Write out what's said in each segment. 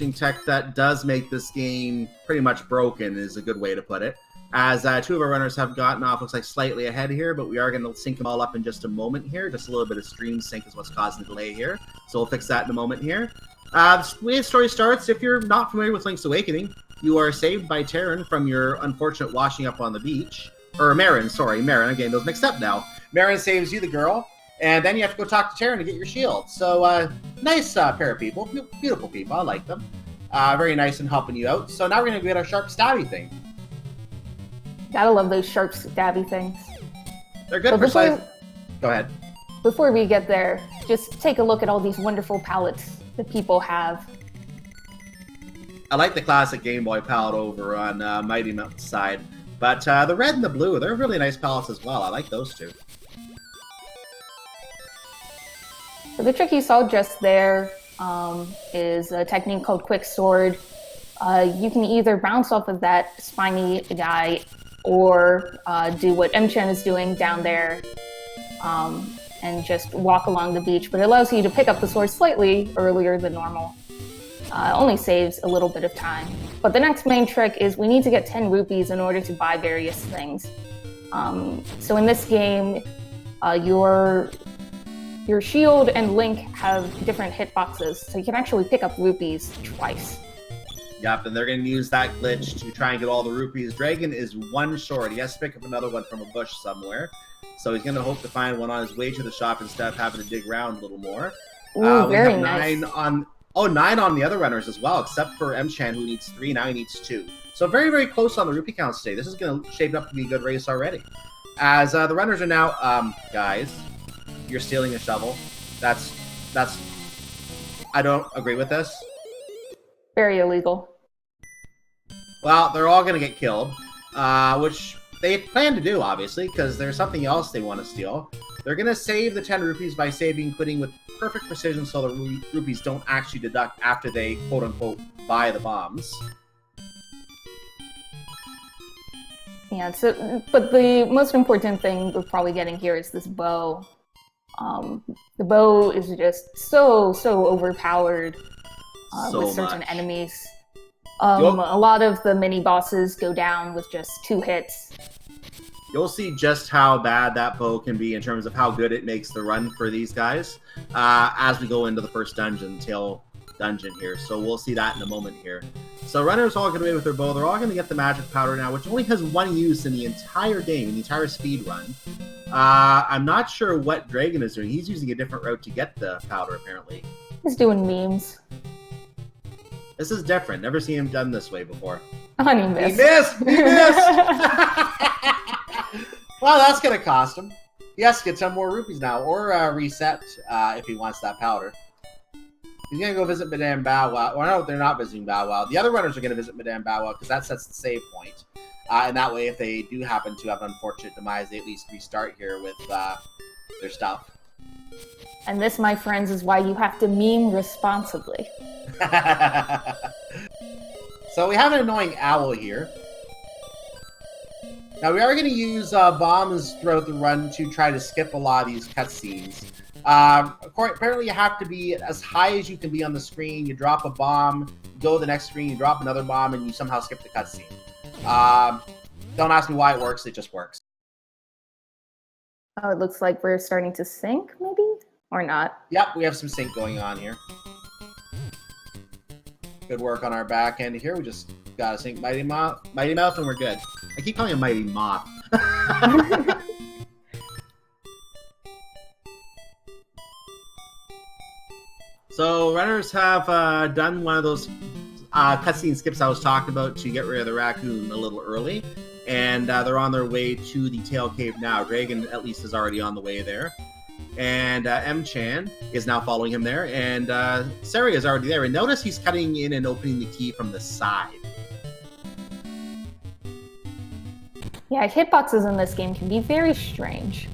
interesting tech that does make this game pretty much broken, is a good way to put it. As two of our runners have gotten off, looks like slightly ahead here, but we are going to sync them all up in just a moment here. Just a little bit of stream sync is what's causing the delay here. So we'll fix that in a moment here. The way the story starts, if you're not familiar with Link's Awakening, you are saved by Terran from your unfortunate washing up on the beach. Or Marin, sorry, Marin. I'm getting those mixed up now. Marin saves you, the girl, and then you have to go talk to Terran to get your shield. So, nice pair of people. Beautiful people. I like them. Very nice and helping you out. So now we're going to get our sharp stabby thing. Gotta love those sharp stabby things. They're good for size. Go ahead. Before we get there, just take a look at all these wonderful palettes that people have. I like the classic Game Boy palette over on Mighty Mountain's side. But the red and the blue, they're really nice palettes as well. I like those two. So the trick you saw just there is a technique called Quick Sword. You can either bounce off of that spiny guy or do what Mchan is doing down there and just walk along the beach. But it allows you to pick up the sword slightly earlier than normal. Only saves a little bit of time. But the next main trick is we need to get 10 rupees in order to buy various things. So in this game, your shield and Link have different hitboxes, so you can actually pick up rupees twice. Yep, and they're going to use that glitch to try and get all the rupees. Dragon is one short. He has to pick up another one from a bush somewhere. So he's going to hope to find one on his way to the shop instead of having to dig around a little more. Ooh, we very have nice. 9 on the other runners as well, except for Mchan, who needs 3. Now he needs 2. So very, very close on the rupee counts today. This is going to shape up to be a good race already. As the runners are now... guys, you're stealing a shovel. That's... I don't agree with this. Very illegal. Well, they're all going to get killed, which they plan to do, obviously, because there's something else they want to steal. They're going to save the 10 rupees by quitting with perfect precision so the rupees don't actually deduct after they, quote-unquote, buy the bombs. Yeah, so, but the most important thing we're probably getting here is this bow. The bow is just so overpowered with certain enemies. A lot of the mini-bosses go down with just 2 hits. You'll see just how bad that bow can be in terms of how good it makes the run for these guys as we go into the first dungeon, tail dungeon here. So we'll see that in a moment here. So runners all get away with their bow. They're all going to get the magic powder now, which only has 1 use in the entire game, in the entire speed run. I'm not sure what Dragon is doing. He's using a different route to get the powder, apparently. He's doing memes. This is different. Never seen him done this way before. And he missed. He missed! He missed! Well, that's going to cost him. He has to get 10 more rupees now, or reset if he wants that powder. He's going to go visit Madame Bow Wow. Well, no, they're not visiting Bow Wow. The other runners are going to visit Madame Bow Wow because that sets the save point. And that way, if they do happen to have an unfortunate demise, they at least restart here with their stuff. And this, my friends, is why you have to meme responsibly. So we have an annoying owl here. Now we are going to use bombs throughout the run to try to skip a lot of these cutscenes. Apparently you have to be as high as you can be on the screen. You drop a bomb, you go to the next screen, you drop another bomb, and you somehow skip the cutscene. Don't ask me why it works, it just works. Oh, it looks like we're starting to sync, maybe? Or not? Yep, we have some sync going on here. Good work on our back end here. We just gotta sync Mighty Mouth, and we're good. I keep calling him Mighty Moth. So runners have done one of those cutscene skips I was talking about to get rid of the raccoon a little early, and they're on their way to the Tail Cave now. Dragon at least is already on the way there, and Mchan is now following him there, and Sari is already there. And notice he's cutting in and opening the key from the side. Yeah, hitboxes in this game can be very strange.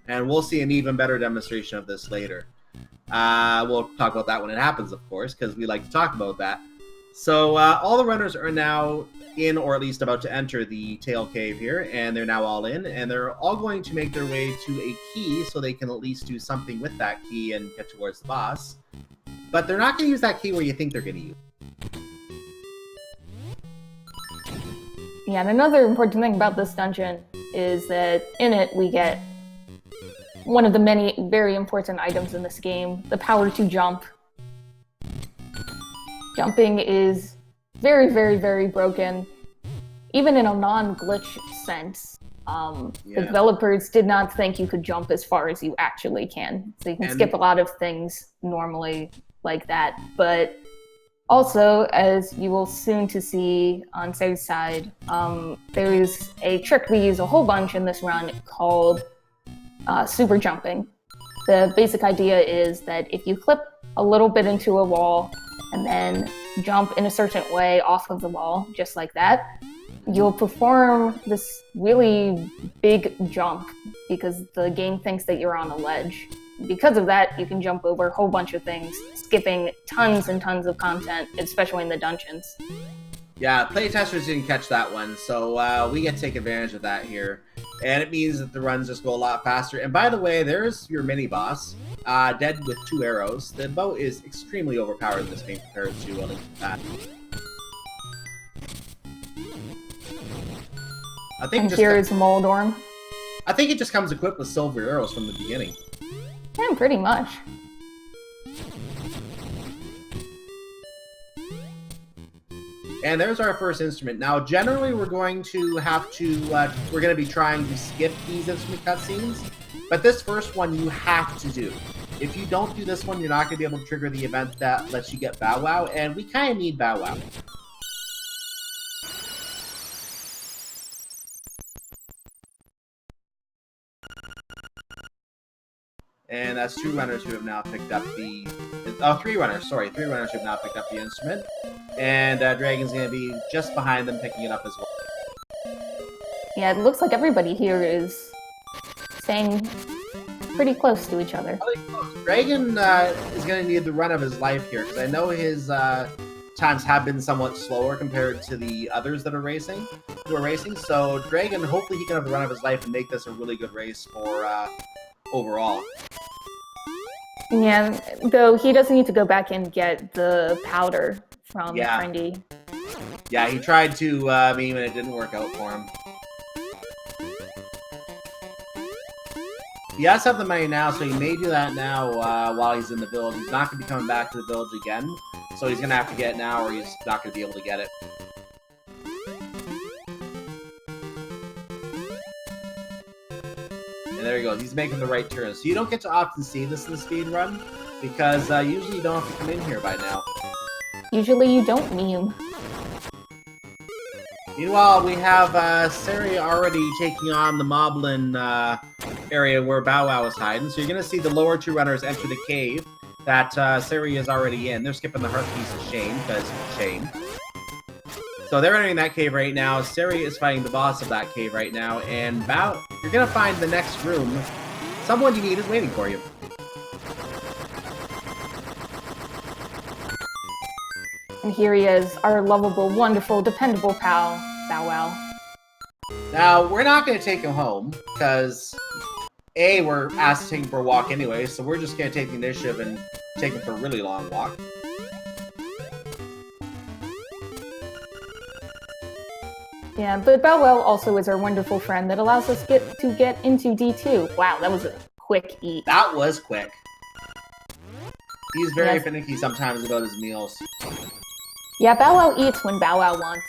And we'll see an even better demonstration of this later. We'll talk about that when it happens, of course, because we like to talk about that. So all the runners are now in, or at least about to enter the Tail Cave here, and they're now all in, and they're all going to make their way to a key so they can at least do something with that key and get towards the boss. but they're not going to use that key where you think they're going to use. Yeah, and another important thing about this dungeon is that in it we get one of the many very important items in this game, the power to jump. Jumping is very, very, very broken, even in a non-glitch sense. The developers did not think you could jump as far as you actually can. So you can skip a lot of things normally like that. But also, as you will soon to see on Sarah's side, there is a trick we use a whole bunch in this run called super jumping. The basic idea is that if you clip a little bit into a wall and then jump in a certain way off of the wall, just like that, you'll perform this really big jump because the game thinks that you're on a ledge. Because of that, you can jump over a whole bunch of things, skipping tons and tons of content, especially in the dungeons. Yeah, playtesters didn't catch that one, so we get to take advantage of that here. And it means that the runs just go a lot faster. And by the way, there's your mini-boss, dead with 2 arrows. The bow is extremely overpowered in this game compared to A Link to the Past. And here is Moldorm. I think it just comes equipped with silver arrows from the beginning. Yeah, pretty much. And there's our first instrument. Now, generally, we're going to have to, we're going to be trying to skip these instrument cutscenes, but this first one you have to do. If you don't do this one, you're not going to be able to trigger the event that lets you get Bow Wow, and we kind of need Bow Wow. And that's 2 runners who have now picked up the... Oh, 3 runners, sorry. 3 runners who have now picked up the instrument. And Dragon's going to be just behind them picking it up as well. Yeah, it looks like everybody here is staying pretty close to each other. Dragon is going to need the run of his life here, because I know his times have been somewhat slower compared to the others that are racing, So Dragon, hopefully he can have the run of his life and make this a really good race for overall. Yeah, though he does need to go back and get the powder from Friendy. Yeah, he tried to meme and it didn't work out for him. He has to have the money now, so he may do that now while he's in the village. He's not going to be coming back to the village again, so he's going to have to get it now or he's not going to be able to get it. And there he goes. He's making the right turns. So you don't get to often see this in the speed run because usually you don't have to come in here by now. Usually you don't meme. Meanwhile, we have Sari already taking on the Moblin area where Bow Wow is hiding. So you're going to see the lower 2 runners enter the cave that Sari is already in. They're skipping the heart piece of Shane because Shane. So they're entering that cave right now. Sari is fighting the boss of that cave right now. And you're going to find the next room. Someone you need is waiting for you. And here he is, our lovable, wonderful, dependable pal, Bow Wow. Now, we're not going to take him home, because A, we're asked to take him for a walk anyway, so we're just going to take the initiative and take him for a really long walk. Yeah, but Bow Wow also is our wonderful friend that allows us to get into D2. Wow, that was a quick eat. That was quick. He's very finicky sometimes about his meals. Yeah, Bow Wow eats when Bow Wow wants.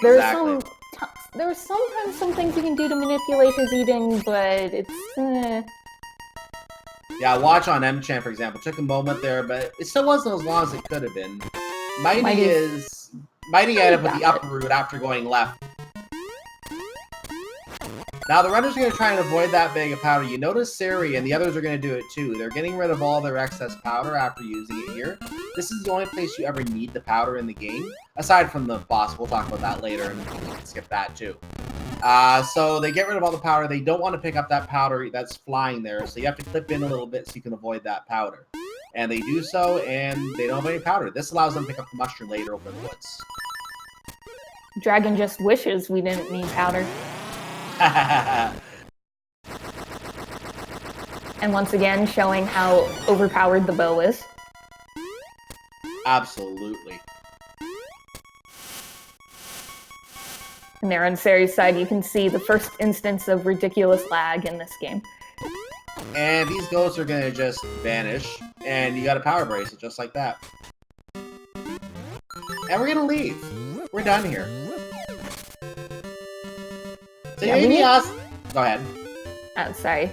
There Exactly. are sometimes some things you can do to manipulate his eating, but it's Yeah, watch on Mchan, for example. Took a moment there, but it still wasn't as long as it could have been. Mighty ended up with the upper route after going left. Now the runners are going to try and avoid that bag of powder. You notice Sari and the others are going to do it too. They're getting rid of all their excess powder after using it here. This is the only place you ever need the powder in the game, aside from the boss. We'll talk about that later and skip that too. So they get rid of all the powder. They don't want to pick up that powder that's flying there, so you have to clip in a little bit so you can avoid that powder. And they do so, and they don't have any powder. This allows them to pick up the mushroom later over in the woods. Dragon just wishes we didn't need powder. And once again, showing how overpowered the bow is. Absolutely. And there on Sari's side, you can see the first instance of ridiculous lag in this game. And these ghosts are going to just vanish, and you got a power bracelet just like that. And we're going to leave. We're done here. So Yeah, maybe ask... Go ahead. Oh, sorry.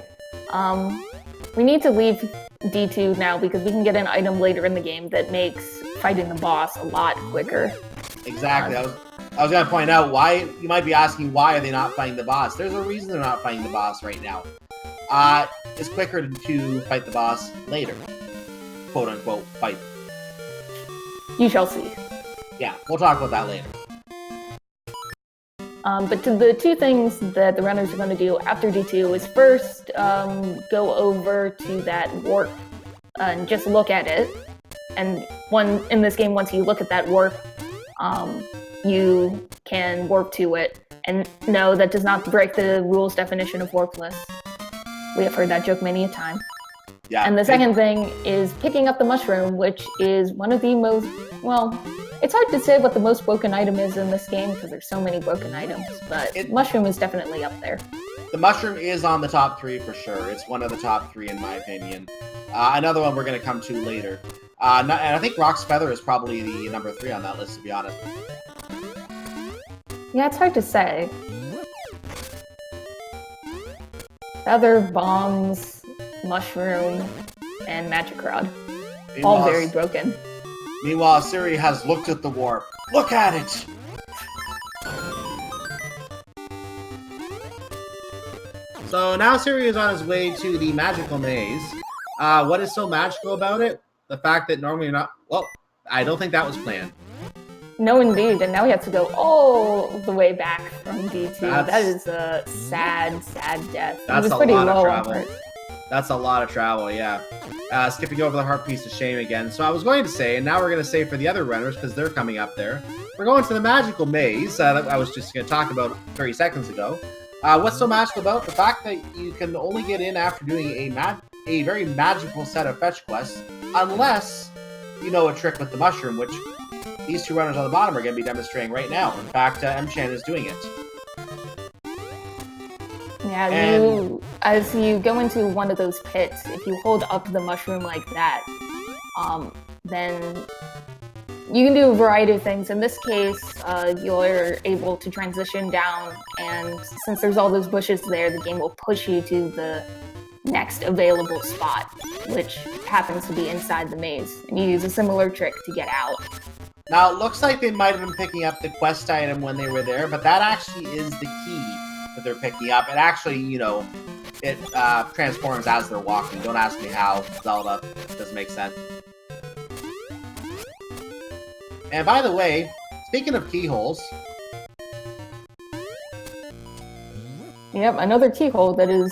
We need to leave D2 now because we can get an item later in the game that makes fighting the boss a lot quicker. Exactly. I was going to point out why... You might be asking why are they not fighting the boss. There's a reason they're not fighting the boss right now. It's quicker to fight the boss later. Quote unquote fight. You shall see. Yeah, we'll talk about that later. But the two things that the runners are going to do after D2 is first go over to that warp and just look at it. And in this game, once you look at that warp, you can warp to it. And no, that does not break the rules definition of Warpless. We have heard that joke many a time. Yeah. And the second thing is picking up the mushroom, which is one of the most, well, it's hard to say what the most broken item is in this game because there's so many broken items, but mushroom is definitely up there. The mushroom is on the top 3 for sure. It's one of the top 3 in my opinion. Another one we're going to come to later. And I think Rock's Feather is probably the number 3 on that list, to be honest. Yeah, it's hard to say. Feather, bombs, mushroom, and magic rod. All very broken. Meanwhile, Siri has looked at the warp. Look at it! So now Siri is on his way to the magical maze. What is so magical about it? The fact that normally you're not... Well, I don't think that was planned. No, indeed. And now we have to go all the way back from D2. That is a sad, sad death. That's it was a pretty lot of low travel. on heart. That's a lot of travel, yeah. Skipping over the heart piece of shame again. So I was going to say, and now we're going to say for the other runners, because they're coming up there, we're going to the magical maze that I was just going to talk about 30 seconds ago. What's so magical about the fact that you can only get in after doing a very magical set of fetch quests, unless you know a trick with the mushroom, which these two runners on the bottom are going to be demonstrating right now. In fact, Mchan is doing it. Yeah, as you go into one of those pits, if you hold up the mushroom like that, then you can do a variety of things. In this case, you're able to transition down, and since there's all those bushes there, the game will push you to the next available spot, which happens to be inside the maze. And you use a similar trick to get out. Now, it looks like they might have been picking up the quest item when they were there, but that actually is the key that they're picking up. It actually, you know, it transforms as they're walking. Don't ask me how. Zelda. Doesn't make sense. And by the way, speaking of keyholes... Yep, another keyhole that is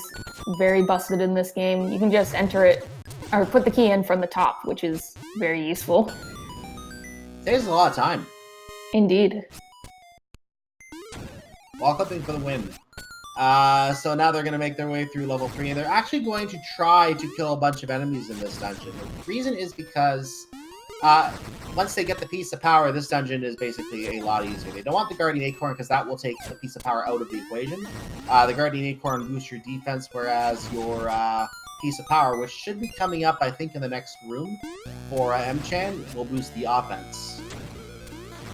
very busted in this game. You can just enter it, or put the key in from the top, which is very useful. Saves a lot of time. Indeed. Wall clipping for the win. So now they're going to make their way through level 3, and they're actually going to try to kill a bunch of enemies in this dungeon. The reason is because once they get the piece of power, this dungeon is basically a lot easier. They don't want the Guardian Acorn because that will take the piece of power out of the equation. The Guardian Acorn boosts your defense, whereas your piece of power, which should be coming up, I think, in the next room for Mchan, will boost the offense.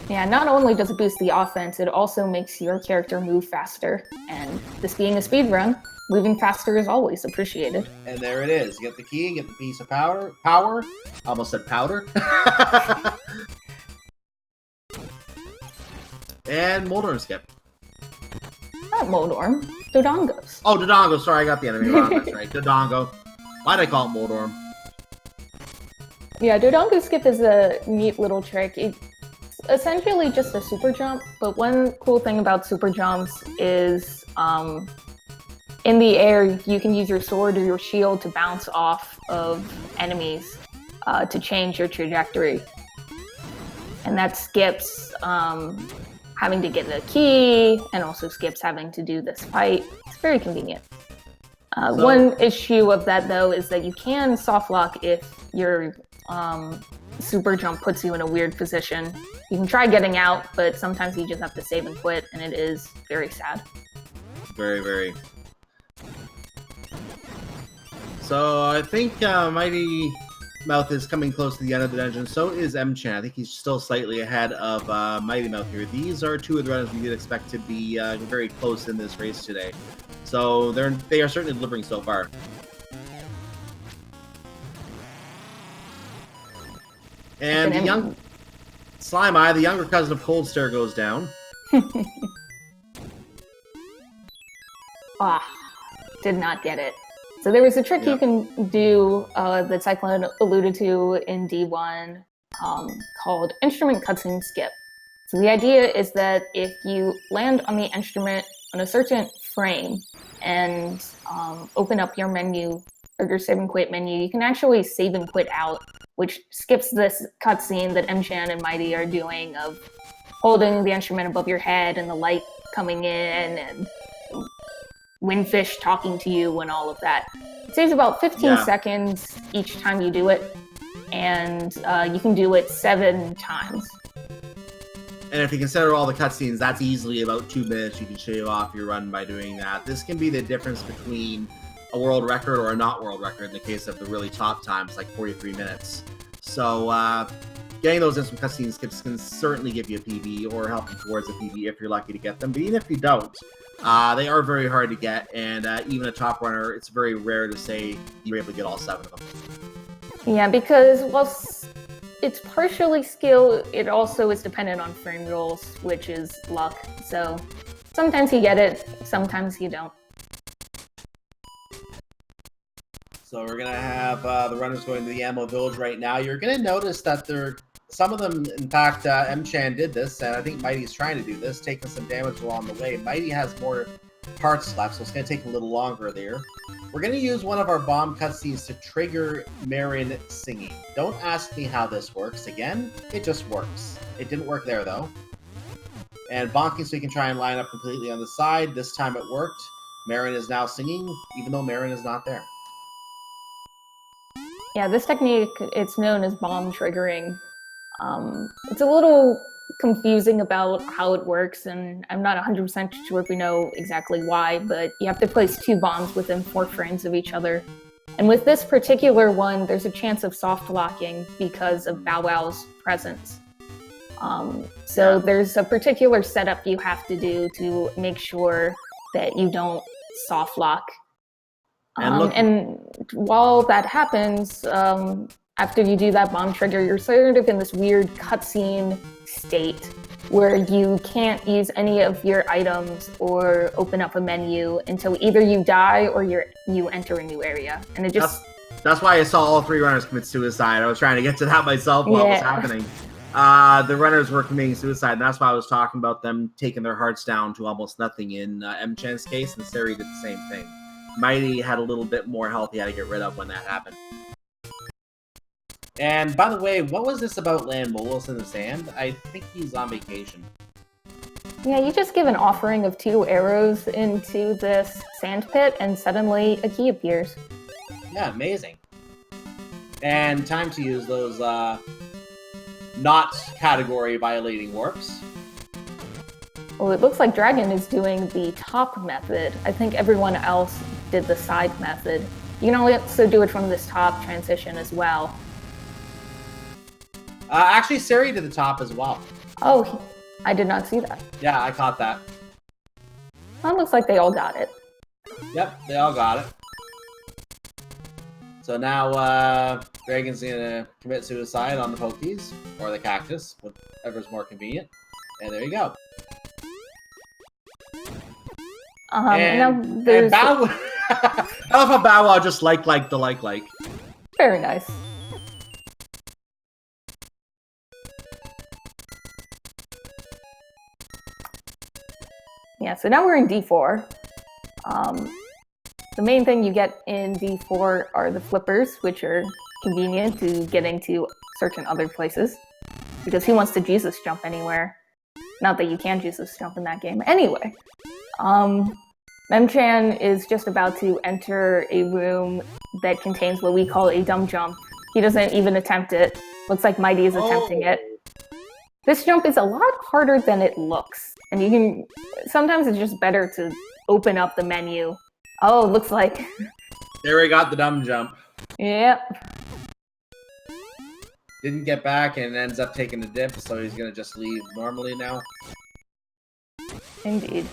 Yeah, not only does it boost the offense, it also makes your character move faster. And this being a speedrun, moving faster is always appreciated. And there it is. You get the key, get the piece of power. Almost said powder. And Moldorm skip. Not Moldorm, Dodongos. Oh, Dodongo. Sorry, I got the enemy wrong. That's right. Dodongo. Why'd I call it Moldorm? Yeah, Dodongo skip is a neat little trick. It's essentially just a super jump, but one cool thing about super jumps is in the air, you can use your sword or your shield to bounce off of enemies to change your trajectory. And that skips having to get the key, and also skips having to do this fight. It's very convenient. One issue of that, though, is that you can soft lock if you're super jump puts you in a weird position. You can try getting out, but sometimes you just have to save and quit, and it is very sad. Very, very. So I think Mighty Mouth is coming close to the end of the dungeon. So is Mchan. I think he's still slightly ahead of Mighty Mouth here. These are two of the runners we would expect to be very close in this race today. So they are certainly delivering so far. And the young Slime Eye, the younger cousin of Cold Stare, goes down. Did not get it. So there was a trick you can do that Cyclone alluded to in D1 called Instrument Cutscene Skip. So the idea is that if you land on the instrument on a certain frame and open up your menu, or your save and quit menu, you can actually save and quit out, which skips this cutscene that Mchan and Mighty are doing of holding the instrument above your head and the light coming in and Windfish talking to you and all of that. It saves about 15 seconds each time you do it, and you can do it 7 times. And if you consider all the cutscenes, that's easily about 2 minutes. You can shave off your run by doing that. This can be the difference between a world record or a not world record in the case of the really top times, like 43 minutes. So getting those instant cutscene skips can certainly give you a PB or help you towards a PB if you're lucky to get them. But even if you don't, they are very hard to get, and even a top runner, it's very rare to say you're able to get all 7 of them. Yeah, because whilst it's partially skill, it also is dependent on frame rolls, which is luck. So sometimes you get it, sometimes you don't. So we're going to have the runners going to the Ammo Village right now. You're going to notice that some of them, in fact, Mchan did this, and I think Mighty's trying to do this, taking some damage along the way. Mighty has more parts left, so it's going to take a little longer there. We're going to use one of our bomb cutscenes to trigger Marin singing. Don't ask me how this works. Again, it just works. It didn't work there, though. And bonking so we can try and line up completely on the side. This time it worked. Marin is now singing, even though Marin is not there. Yeah, this technique, it's known as bomb triggering. It's a little confusing about how it works, and I'm not 100% sure if we know exactly why, but you have to place 2 bombs within 4 frames of each other. And with this particular one, there's a chance of soft locking because of Bow Wow's presence. So there's a particular setup you have to do to make sure that you don't soft lock. And while that happens, after you do that bomb trigger, you're sort of in this weird cutscene state where you can't use any of your items or open up a menu until either you die or you enter a new area. And it just... That's why I saw all 3 runners commit suicide. I was trying to get to that myself while it was happening. The runners were committing suicide, and that's why I was talking about them taking their hearts down to almost nothing in Mchan's case, and Seri did the same thing. Mighty had a little bit more health he had to get rid of when that happened. And by the way, what was this about Land Molos in the sand? I think he's on vacation. Yeah, you just give an offering of 2 arrows into this sand pit, and suddenly a key appears. Yeah, amazing. And time to use those not category violating warps. Well, it looks like Dragon is doing the top method. I think everyone else did the side method. You can also do it from this top transition as well. Actually, Seri did the top as well. Oh, I did not see that. Yeah, I caught that. Well, it looks like they all got it. Yep, they all got it. So now Dragon's gonna commit suicide on the Pokies, or the Cactus, whatever's more convenient. And there you go. And now there's... Bow Wow... I love how Bow Wow just liked the like. Very nice. Yeah, so now we're in D4. The main thing you get in D4 are the flippers, which are convenient to getting to certain other places. Because who wants to Jesus jump anywhere? Not that you can Jesus jump in that game. Anyway, Mchan is just about to enter a room that contains what we call a dumb jump. He doesn't even attempt it, Looks like Mighty is attempting it. This jump is a lot harder than it looks. And you can... Sometimes it's just better to open up the menu. Oh, looks like... There we got the dumb jump. Yep. Didn't get back and ends up taking a dip, so he's gonna just leave normally now. Indeed.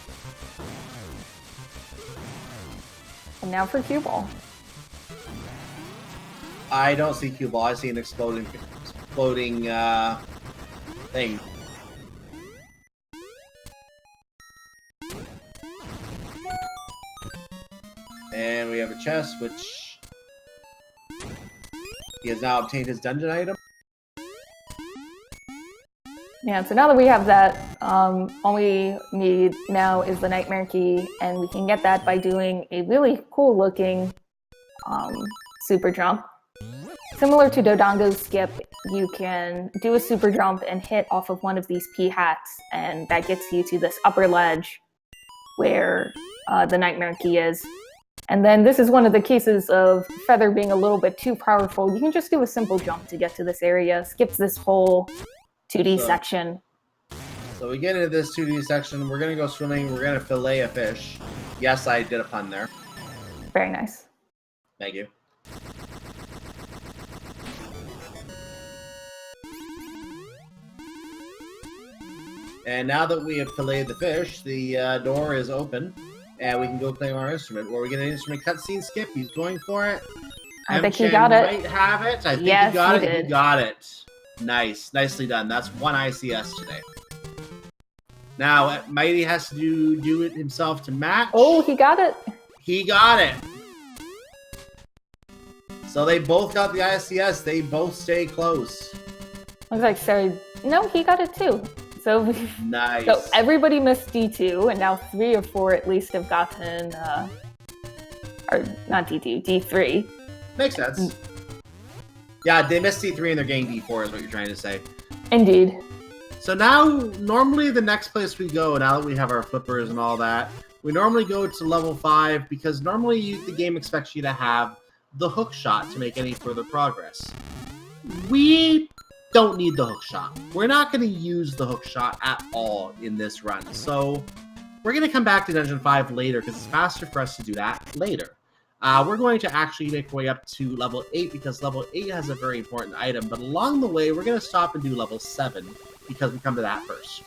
And now for cue ball. I don't see cue ball. I see an exploding thing. And we have a chest, which he has now obtained his dungeon item. Yeah, so now that we have that, all we need now is the Nightmare Key, and we can get that by doing a really cool-looking super jump. Similar to Dodongo's skip, you can do a super jump and hit off of one of these P-hats, and that gets you to this upper ledge where the Nightmare Key is. And then this is one of the cases of Feather being a little bit too powerful. You can just do a simple jump to get to this area, skips this whole 2D section. So we get into this 2D section, we're gonna go swimming, we're gonna fillet a fish. Yes, I did a pun there. Very nice. Thank you. And now that we have filleted the fish, the door is open, and we can go claim our instrument. Or we get an instrument cutscene skip. He's going for it. I think he got it. Might have it. I think he got it. He got it. Nice. Nicely done. That's one ICS today. Now, Mighty has to do it himself to match. Oh, he got it. He got it. So they both got the ICS. They both stay close. I was like, sorry. No, he got it too. So, nice. So everybody missed D2, and now 3 or 4 at least have gotten, or not D2, D3. Makes sense. Yeah, they missed D3 and they're getting D4 is what you're trying to say. Indeed. So now, normally the next place we go, now that we have our flippers and all that, we normally go to level 5 because normally the game expects you to have the hook shot to make any further progress. We don't need the hook shot. We're not going to use the hook shot at all in this run. So we're going to come back to Dungeon 5 later because it's faster for us to do that later. We're going to actually make our way up to level 8 because level 8 has a very important item. But along the way, we're going to stop and do level 7 because we come to that first.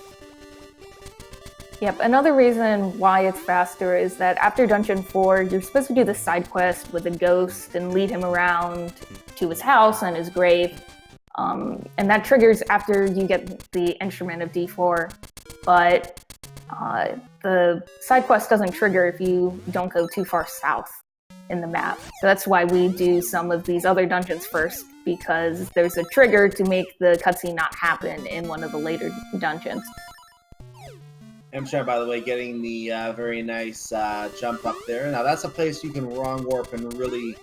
Yep, another reason why it's faster is that after Dungeon 4, you're supposed to do the side quest with a ghost and lead him around to his house and his grave. And that triggers after you get the instrument of D4, but the side quest doesn't trigger if you don't go too far south in the map. So that's why we do some of these other dungeons first, because there's a trigger to make the cutscene not happen in one of the later dungeons. Mchan, by the way, getting the very nice jump up there. Now that's a place you can wrong warp and really...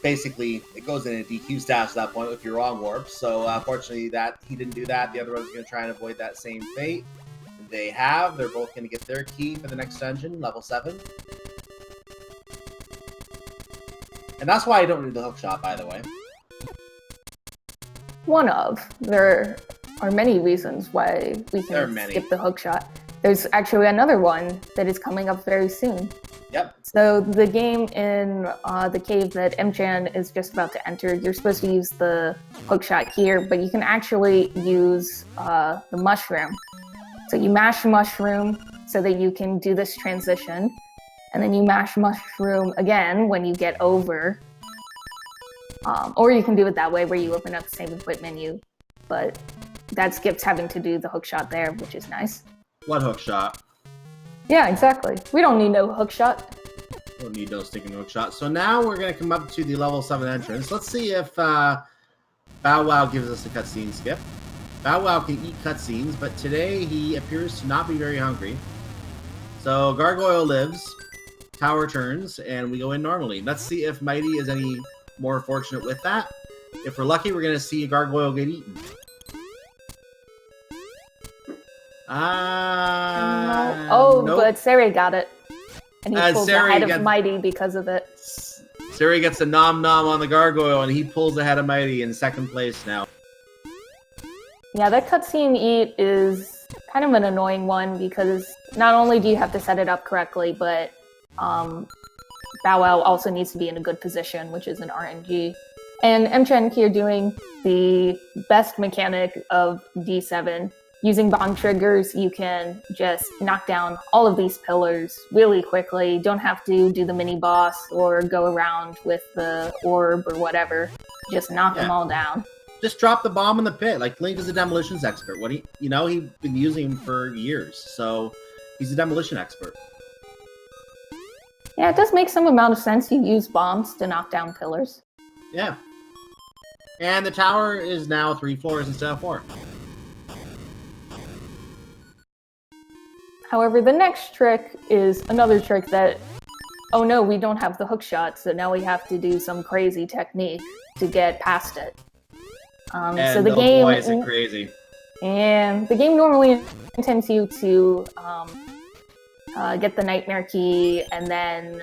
basically, it goes in a DQ status at that point if you're wrong warp. So, fortunately, that he didn't do that. The other one's going to try and avoid that same fate. They have. They're both going to get their key for the next dungeon, level 7. And that's why I don't need the hook shot, by the way. One of. There are many reasons why we can skip the hook shot. There's actually another one that is coming up very soon. Yep. So the game in the cave that Mchan is just about to enter, you're supposed to use the hookshot here, but you can actually use the mushroom. So you mash mushroom so that you can do this transition, and then you mash mushroom again when you get over. Or you can do it that way where you open up the save and quit menu, but that skips having to do the hookshot there, which is nice. What hookshot? Yeah, exactly. We don't need no hookshot. Don't need no stinking hookshot. So now we're going to come up to the level 7 entrance. Let's see if Bow Wow gives us a cutscene skip. Bow Wow can eat cutscenes, but today he appears to not be very hungry. So Gargoyle lives, tower turns, and we go in normally. Let's see if Mighty is any more fortunate with that. If we're lucky, we're going to see a Gargoyle get eaten. Nope. But Seri got it. And he pulled ahead of Mighty because of it. Seri gets a nom-nom on the gargoyle, and he pulls ahead of Mighty in second place now. Yeah, that cutscene eat is kind of an annoying one because not only do you have to set it up correctly, but Bow Wow also needs to be in a good position, which is an RNG. And Mchan here doing the best mechanic of D7. Using bomb triggers, you can just knock down all of these pillars really quickly. Don't have to do the mini boss or go around with the orb or whatever. Just knock them all down. Just drop the bomb in the pit. Like, Link is a demolitions expert. What you know, he's been using him for years, so he's a demolition expert. Yeah, it does make some amount of sense. You use bombs to knock down pillars. Yeah. And the tower is now 3 floors instead of 4. However, the next trick is another trick that, oh no, we don't have the hook shot, so now we have to do some crazy technique to get past it. And so the game, boy, is it crazy. And the game normally intends you to get the nightmare key and then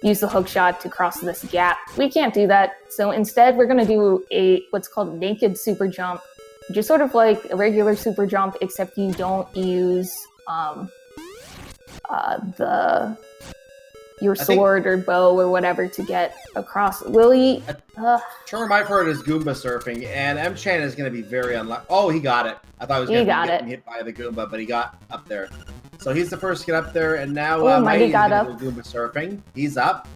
use the hook shot to cross this gap. We can't do that, so instead we're going to do what's called naked super jump, which is sort of like a regular super jump, except you don't use your sword or bow or whatever to get across. Willie, term I've heard is Goomba surfing, and Mchan is going to be very unlucky. Oh, he got it. I thought he was going to get hit by the Goomba, but he got up there. So he's the first to get up there, and now Mighty's going to go Goomba surfing. He's up.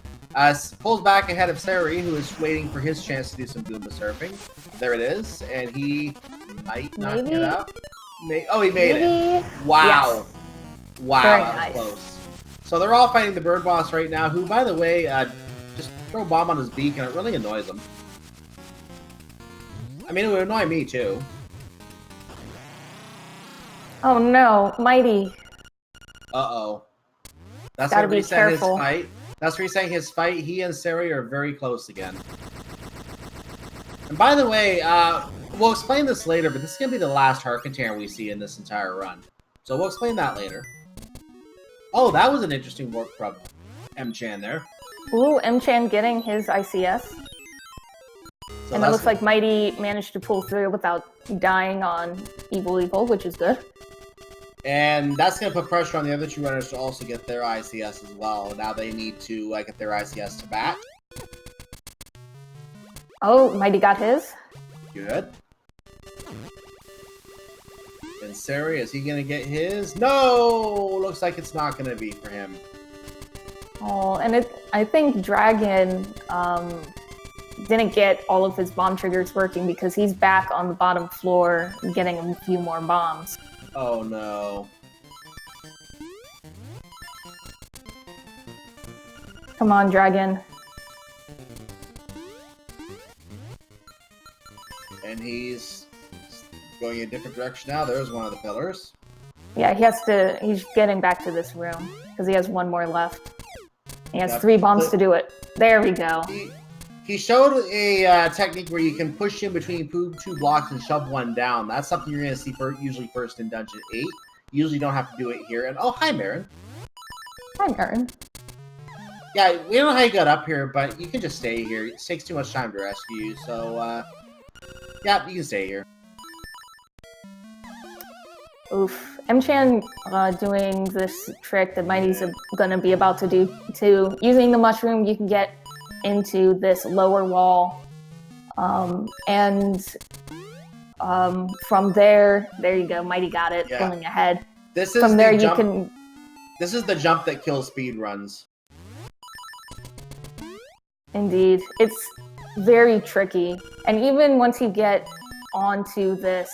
Pulls back ahead of Seri, who is waiting for his chance to do some Goomba surfing. There it is, and he might not get up. Oh, he made it. Wow. Yes. Wow, that was close. So they're all fighting the bird boss right now, who, by the way, just throw a bomb on his beak, and it really annoys him. I mean, it would annoy me, too. Oh, no. Mighty. Uh-oh. That's where he's saying his fight. That's where he's saying his fight. He and Seri are very close again. And by the way, we'll explain this later, but this is going to be the last heart container we see in this entire run. So we'll explain that later. Oh, that was an interesting work from Mchan there. Ooh, Mchan getting his ICS. So and it looks like Mighty managed to pull through without dying on Evil, which is good. And that's going to put pressure on the other 2 runners to also get their ICS as well. Now they need to get their ICS to back. Oh, Mighty got his. Good. And Seri, is he going to get his? No! Looks like it's not going to be for him. Oh, and I think Dragon didn't get all of his bomb triggers working because he's back on the bottom floor getting a few more bombs. Oh no. Come on, Dragon. And he's going in a different direction now. There's one of the pillars. Yeah, he's getting back to this room because he has 1 more left. He has 3 bombs to do it. There we go. He showed a technique where you can push in between 2 blocks and shove 1 down. That's something you're going to see usually first in Dungeon 8. You usually don't have to do it here. And oh, hi, Marin. Hi, Marin. Yeah, we don't know how you got up here, but you can just stay here. It takes too much time to rescue you, so yeah, you can stay here. Oof. Mchan doing this trick that Mighty's gonna be about to do too. Using the mushroom, you can get into this lower wall, and from there you go. Mighty got it, pulling ahead. This is from there jump. You can. This is the jump that kills speedruns. Indeed, it's very tricky, and even once you get onto this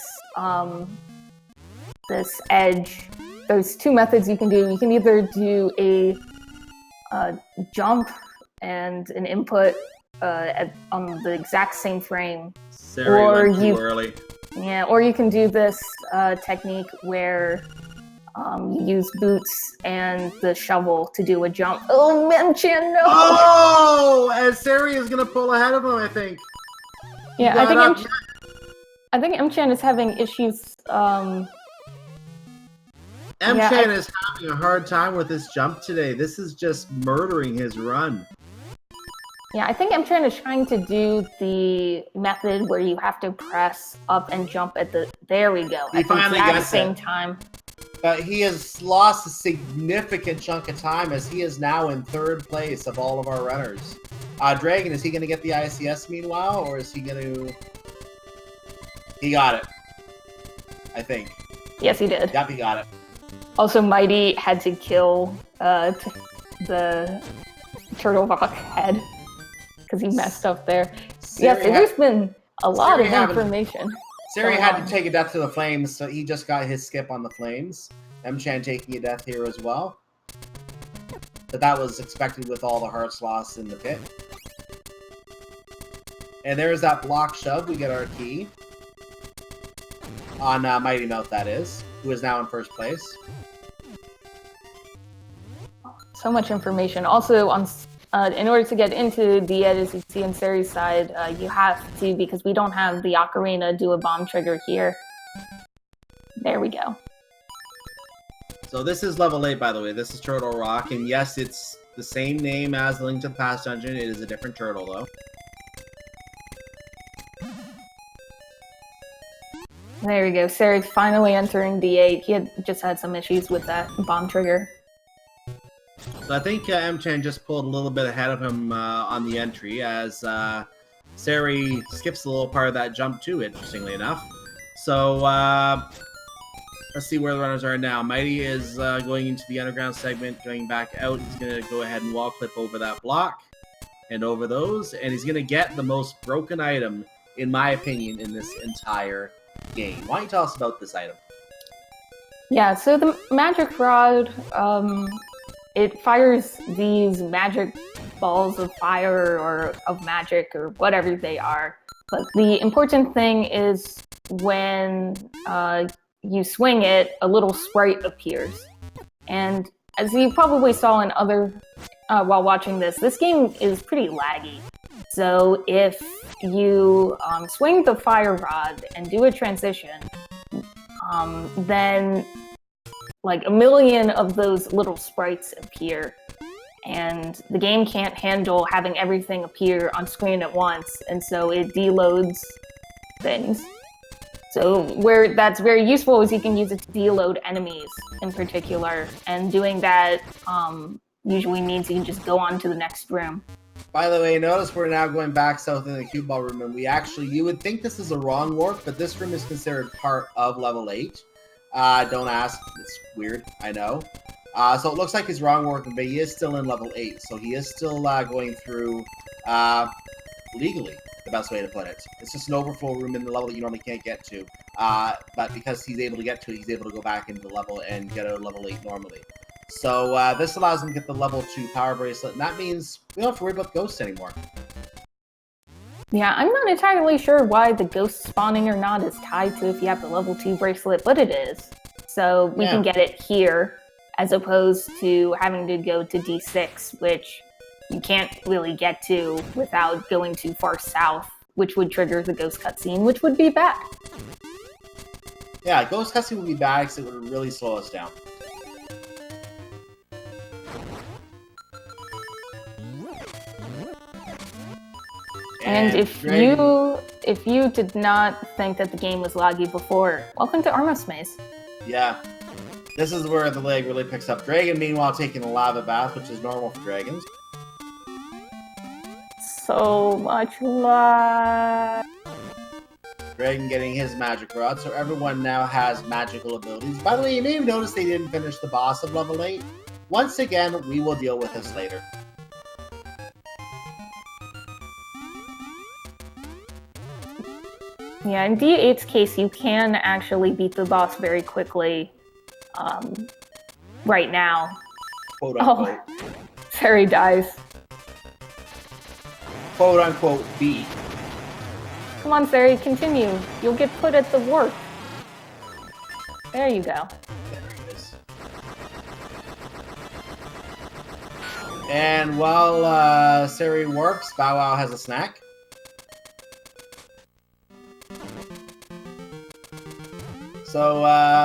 this edge, there's 2 methods you can do. You can either do a jump and an input on the exact same frame, or too early. Yeah, or you can do this technique where you use boots and the shovel to do a jump. Oh, Mchan, no! Oh, and Seri is gonna pull ahead of him, I think. Yeah, I think Mchan is having issues. Mchan is having a hard time with this jump today. This is just murdering his run. Yeah, I think Mchan is trying to do the method where you have to press up and jump at the... There we go. He at the finally exact gets same it. time. But he has lost a significant chunk of time as he is now in 3rd place of all of our runners. Dragon, is he going to get the ICS meanwhile, or is he going to... He got it. I think. Yes, he did. Yep, he got it. Also, Mighty had to kill the Turtle Rock head because he messed up there. Yes, there's been a lot of information. Siri had to take a death to the flames, so he just got his skip on the flames. Mchan taking a death here as well. But that was expected with all the hearts lost in the pit. And there's that block shove. We get our key. On Mighty Mouth, that is. Who is now in 1st place. So much information. Also, on in order to get into the edge, as you see on Sari's side, you have to, because we don't have the ocarina, do a bomb trigger here. There we go. So this is level 8, by the way. This is Turtle Rock, and yes, it's the same name as the Link to the Past dungeon. It is a different turtle, though. There we go. Sari's finally entering D8. He had just had some issues with that bomb trigger. So I think Mchan just pulled a little bit ahead of him on the entry, as Sari skips a little part of that jump too, interestingly enough. So let's see where the runners are now. Mighty is going into the underground segment, going back out. He's going to go ahead and wall clip over that block and over those, and he's going to get the most broken item, in my opinion, in this entire game. Why don't you tell us about this item? Yeah, so the magic rod, it fires these magic balls of fire or of magic or whatever they are. But the important thing is when you swing it, a little sprite appears. And as you probably saw in other, while watching this game is pretty laggy. So if you swing the fire rod and do a transition, then like a million of those little sprites appear, and the game can't handle having everything appear on screen at once, and so it deloads things. So where that's very useful is you can use it to deload enemies in particular, and doing that usually means you can just go on to the next room. By the way, notice we're now going back south in the cube ball room, and you would think this is a wrong warp, but this room is considered part of level 8. Don't ask, it's weird, I know. So it looks like he's wrong warping, but he is still in level 8, so he is still going through legally, the best way to put it. It's just an overflow room in the level that you normally can't get to. But because he's able to get to it, he's able to go back into the level and get out of level 8 normally. So this allows him to get the level 2 power bracelet, and that means we don't have to worry about ghosts anymore. Yeah, I'm not entirely sure why the ghost spawning or not is tied to if you have the level 2 bracelet, but it is. So we can get it here, as opposed to having to go to D6, which you can't really get to without going too far south, which would trigger the ghost cutscene, which would be bad. Yeah, ghost cutscene would be bad because it would really slow us down. And if you did not think that the game was laggy before, welcome to Armos Maze. Yeah. This is where the lag really picks up. Dragon, meanwhile, taking a lava bath, which is normal for dragons. So much lag. Dragon getting his magic rod, so everyone now has magical abilities. By the way, you may have noticed they didn't finish the boss of level 8. Once again, we will deal with this later. Yeah, in D8's case, you can actually beat the boss very quickly right now. Quote unquote. Oh, Sari dies. Quote unquote beat. Come on, Sari, continue. You'll get put at the warp. There you go. There it is. And while Sari warps, Bow Wow has a snack. So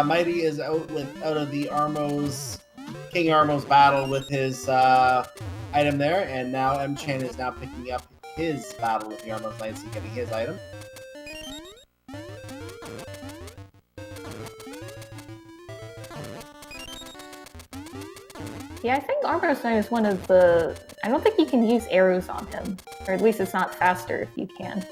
Mighty is out of the King Armos battle with his item there, and now Mchan is now picking up his battle with the Armless Knights and getting his item. Yeah, I think Armless Knight is one of the... I don't think you can use arrows on him. Or at least it's not faster if you can.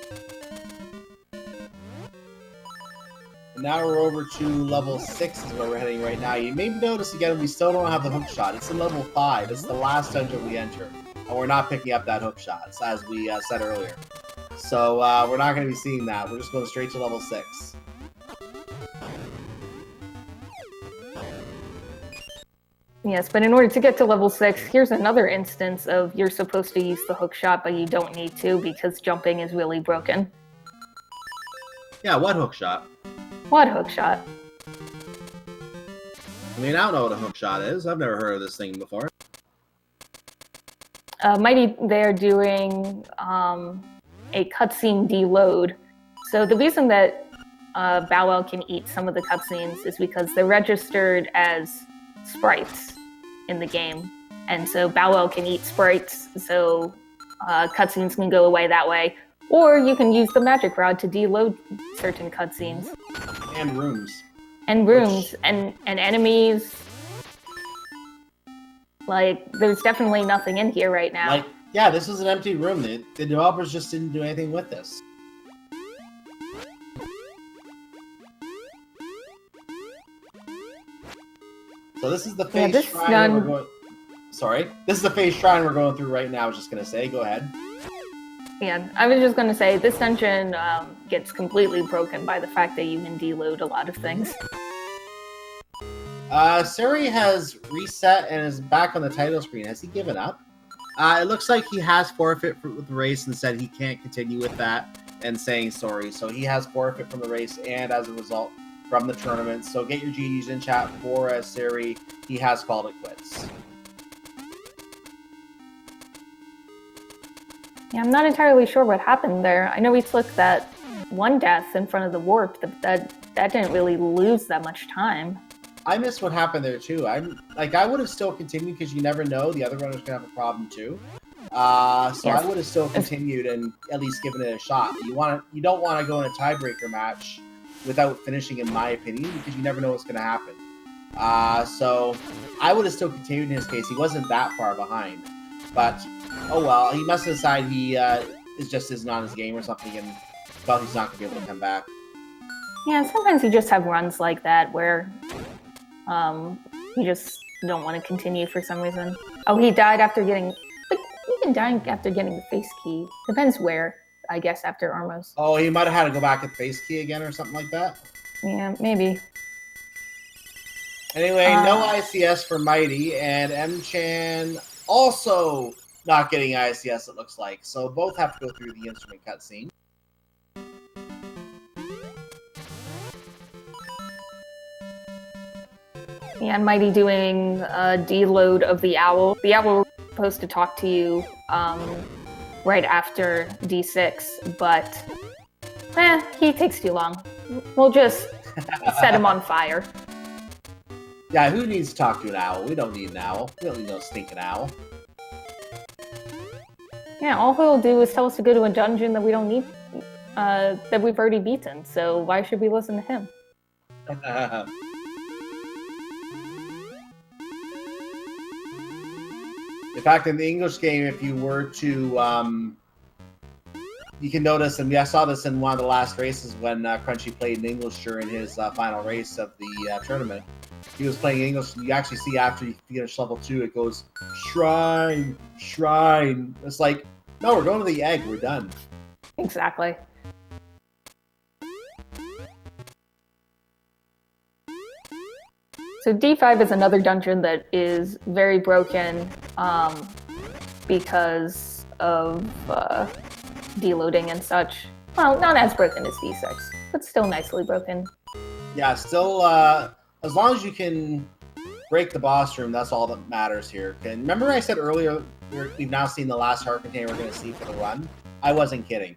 And now we're over to level 6 is where we're heading right now. You may notice again we still don't have the hook shot. It's in level 5. It's the last dungeon we enter. And we're not picking up that hook shot, as we said earlier. So we're not going to be seeing that. We're just going straight to level 6. Yes, but in order to get to level 6, here's another instance of you're supposed to use the hook shot, but you don't need to because jumping is really broken. Yeah, what hook shot? What hook shot? I mean, I don't know what a hook shot is. I've never heard of this thing before. Mighty, they're doing a cutscene deload. So the reason that Bow Wow can eat some of the cutscenes is because they're registered as sprites in the game. And so Bow Wow can eat sprites, so cutscenes can go away that way. Or you can use the magic rod to deload certain cutscenes. And rooms. And rooms, and enemies. Like, there's definitely nothing in here right now. Like, yeah, this is an empty room. The developers just didn't do anything with this. So this is the phase shrine we're going... Sorry. This is the phase shrine we're going through right now, I was just going to say. Go ahead. Yeah, I was just going to say, this dungeon gets completely broken by the fact that you can deload a lot of things. Suri has reset and is back on the title screen. Has he given up? It looks like he has forfeit with the race and said he can't continue with that and saying sorry. So he has forfeit from the race and as a result from the tournament. So get your GGs in chat for Suri. He has called it quits. Yeah, I'm not entirely sure what happened there. I know he took that one death in front of the warp, but that didn't really lose that much time. I missed what happened there too. I would have still continued because you never know. The other runners can have a problem too. So yes. I would have still continued and at least given it a shot. You don't want to go in a tiebreaker match without finishing, in my opinion, because you never know what's going to happen. So I would have still continued in his case. He wasn't that far behind, but oh well. He must have decided he isn't on his game or something, and felt he's not going to be able to come back. Yeah, sometimes you just have runs like that where you just don't want to continue for some reason. Oh, he died after getting... Like, he can die after getting the face key. Depends where, I guess, after Armos. Oh, he might have had to go back with face key again or something like that? Yeah, maybe. Anyway, no ICS for Mighty, and Mchan also not getting ICS, it looks like. So both have to go through the instrument cutscene. Yeah, and Mighty doing a deload of the owl. The owl was supposed to talk to you right after D6, but he takes too long. We'll just set him on fire. Yeah, who needs to talk to an owl? We don't need an owl. We don't need no stinking owl. Yeah, all he'll do is tell us to go to a dungeon that we don't need, that we've already beaten, so why should we listen to him? In fact, in the English game, if you were to, you can notice, and I saw this in one of the last races when Crunchy played in English during his final race of the tournament. He was playing English, and you actually see after you finish level 2, it goes, Shrine, Shrine. It's like, no, we're going to the egg, we're done. Exactly. So D5 is another dungeon that is very broken because of deloading and such. Well, not as broken as D6, but still nicely broken. Yeah, still, as long as you can break the boss room, that's all that matters here. And remember I said earlier, we've now seen the last heart container we're going to see for the run? I wasn't kidding.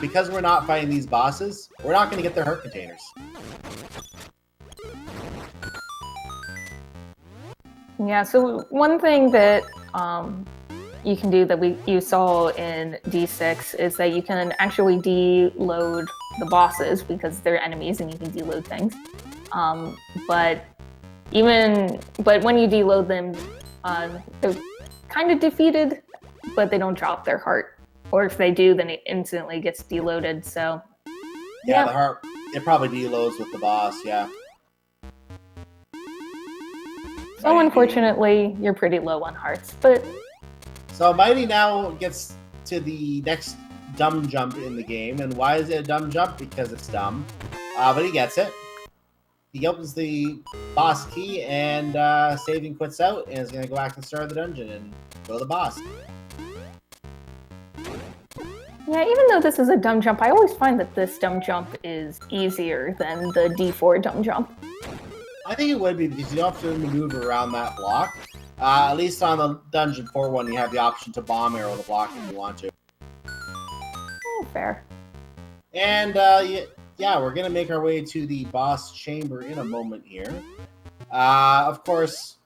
Because we're not fighting these bosses, we're not going to get their heart containers. Yeah, so one thing that you can do that you saw in D6 is that you can actually deload the bosses because they're enemies and you can deload things. But when you deload them, they're kind of defeated, but they don't drop their heart. Or if they do, then it instantly gets deloaded. So yeah, the heart, it probably deloads with the boss. Yeah. So unfortunately, you're pretty low on hearts, but... So Mighty now gets to the next dumb jump in the game, and why is it a dumb jump? Because it's dumb. But he gets it. He opens the boss key, and Saving quits out, and is going to go back to the start of the dungeon and go to the boss. Yeah, even though this is a dumb jump, I always find that this dumb jump is easier than the D4 dumb jump. I think it would be because you don't have to maneuver around that block. At least on the Dungeon 4 one, you have the option to bomb arrow the block if you want to. Fair. And yeah, we're going to make our way to the boss chamber in a moment here. Of course,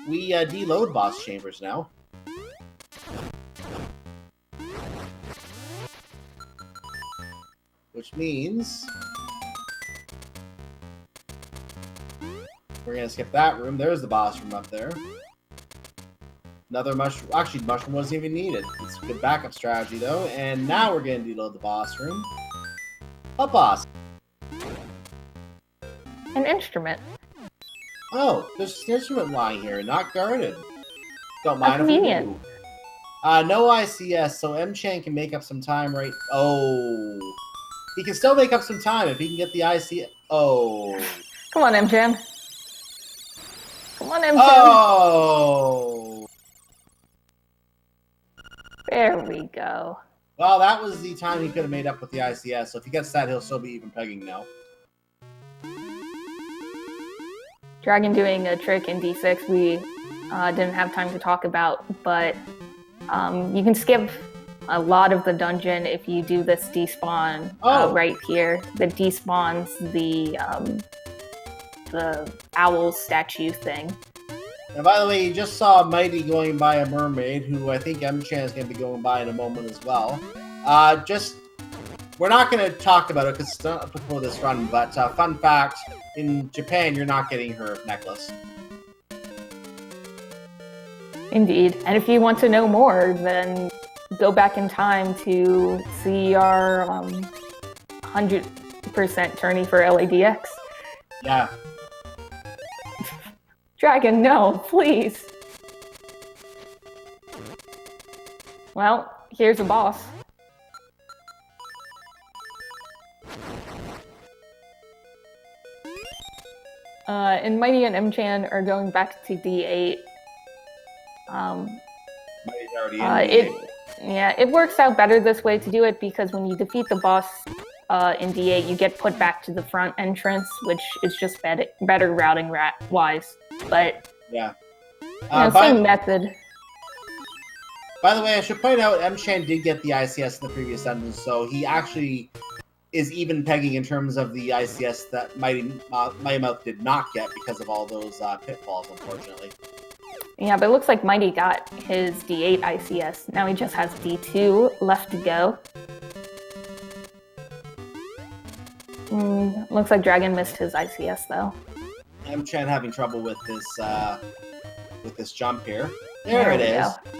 we deload boss chambers now. Which means... we're going to skip that room. There's the boss room up there. Another mushroom. Actually, the mushroom wasn't even needed. It's a good backup strategy, though. And now we're going to deload the boss room. A boss. An instrument. Oh, there's an instrument lying here, not guarded. Don't mind if we do. No ICS, so Mchan can make up some time right... Oh. He can still make up some time if he can get the ICS... Oh. Come on, Mchan. Come on, Mchan. Oh. There we go. Well, that was the time he could have made up with the ICS, so if he gets that, he'll still be even pegging now. Dragon doing a trick in D6 we didn't have time to talk about, but you can skip a lot of the dungeon if you do this despawn right here. That despawns the owl statue thing. And by the way, you just saw Mighty going by a mermaid, who I think Mchan is going to be going by in a moment as well. We're not going to talk about it because it's not applicable to this run, but fun fact, in Japan, you're not getting her necklace. Indeed. And if you want to know more, then go back in time to see our 100% tourney for LADX. Yeah. Dragon, no, please. Well, here's a boss. And Mighty and Mchan are going back to D8. Mighty's already in D8. It works out better this way to do it because when you defeat the boss in D8, you get put back to the front entrance, which is just better routing wise. But yeah, same method. By the way, I should point out Mchan did get the ICS in the previous dungeon, so he actually is even pegging in terms of the ICS that Mighty Mouth did not get because of all those pitfalls, unfortunately. Yeah, but it looks like Mighty got his D8 ICS. Now he just has D2 left to go. Looks like Dragon missed his ICS though. Mchan having trouble with this jump here. There it is. Go.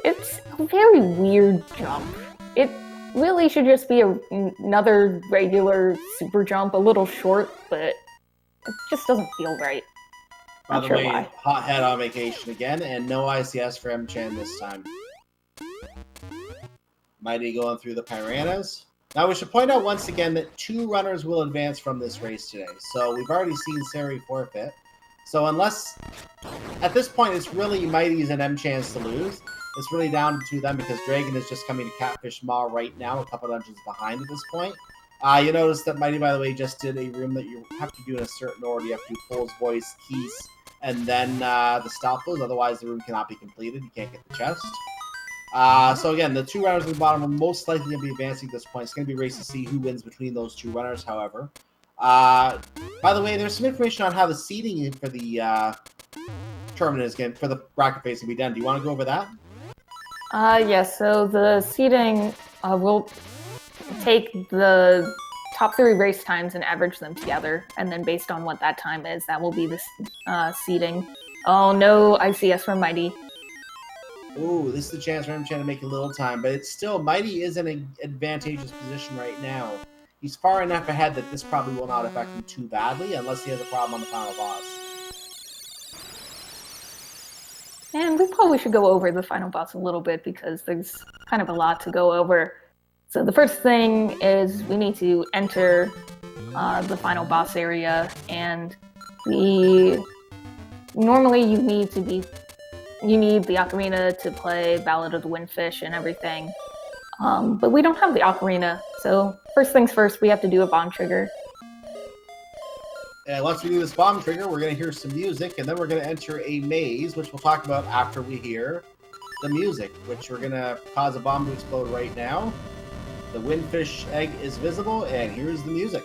It's a very weird jump. It really should just be another regular super jump, a little short, but it just doesn't feel right. By the way, Hothead on vacation again, and no ICS for Mchan this time. Mighty going through the Piranhas. Now we should point out once again that 2 runners will advance from this race today. So we've already seen Seri forfeit. So unless, at this point, it's really Mighty's and Mchan's to lose. It's really down to them because Dragon is just coming to Catfish Maw right now, a couple dungeons behind at this point. You notice that Mighty, by the way, just did a room that you have to do in a certain order. You have to do Pole's Voice, Keys, and then the stop those. Otherwise, the room cannot be completed. You can't get the chest. So again, the 2 runners at the bottom are most likely going to be advancing at this point. It's going to be a race to see who wins between those 2 runners, however. By the way, there's some information on how the seating for the tournament is going for the bracket phase to be done. Do you want to go over that? Yes, so the seeding will take the top 3 race times and average them together, and then based on what that time is, that will be the seeding. Oh no, ICS from Mighty. Ooh, this is the chance for him trying to make a little time, but it's still, Mighty is in an advantageous position right now. He's far enough ahead that this probably will not affect him too badly, unless he has a problem on the final boss. And we probably should go over the final boss a little bit, because there's kind of a lot to go over. So the first thing is we need to enter the final boss area, and normally you need the ocarina to play Ballad of the Windfish and everything, but we don't have the ocarina, so first things first, we have to do a bomb trigger. And once we do this bomb trigger, we're going to hear some music, and then we're going to enter a maze, which we'll talk about after we hear the music, which we're going to cause a bomb to explode right now. The Windfish egg is visible, and here's the music.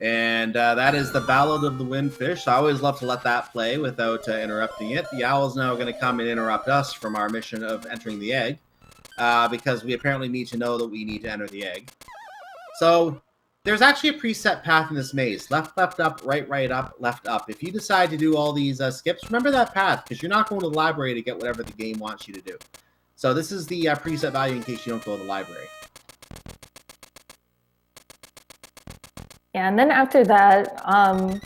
And that is the Ballad of the Windfish. I always love to let that play without interrupting it. The owl is now going to come and interrupt us from our mission of entering the egg, because we apparently need to know that we need to enter the egg. So there's actually a preset path in this maze. Left, left, up, right, up, left, up. If you decide to do all these skips, remember that path, because you're not going to the library to get whatever the game wants you to do. So this is the preset value in case you don't go to the library. Yeah, and then after that, a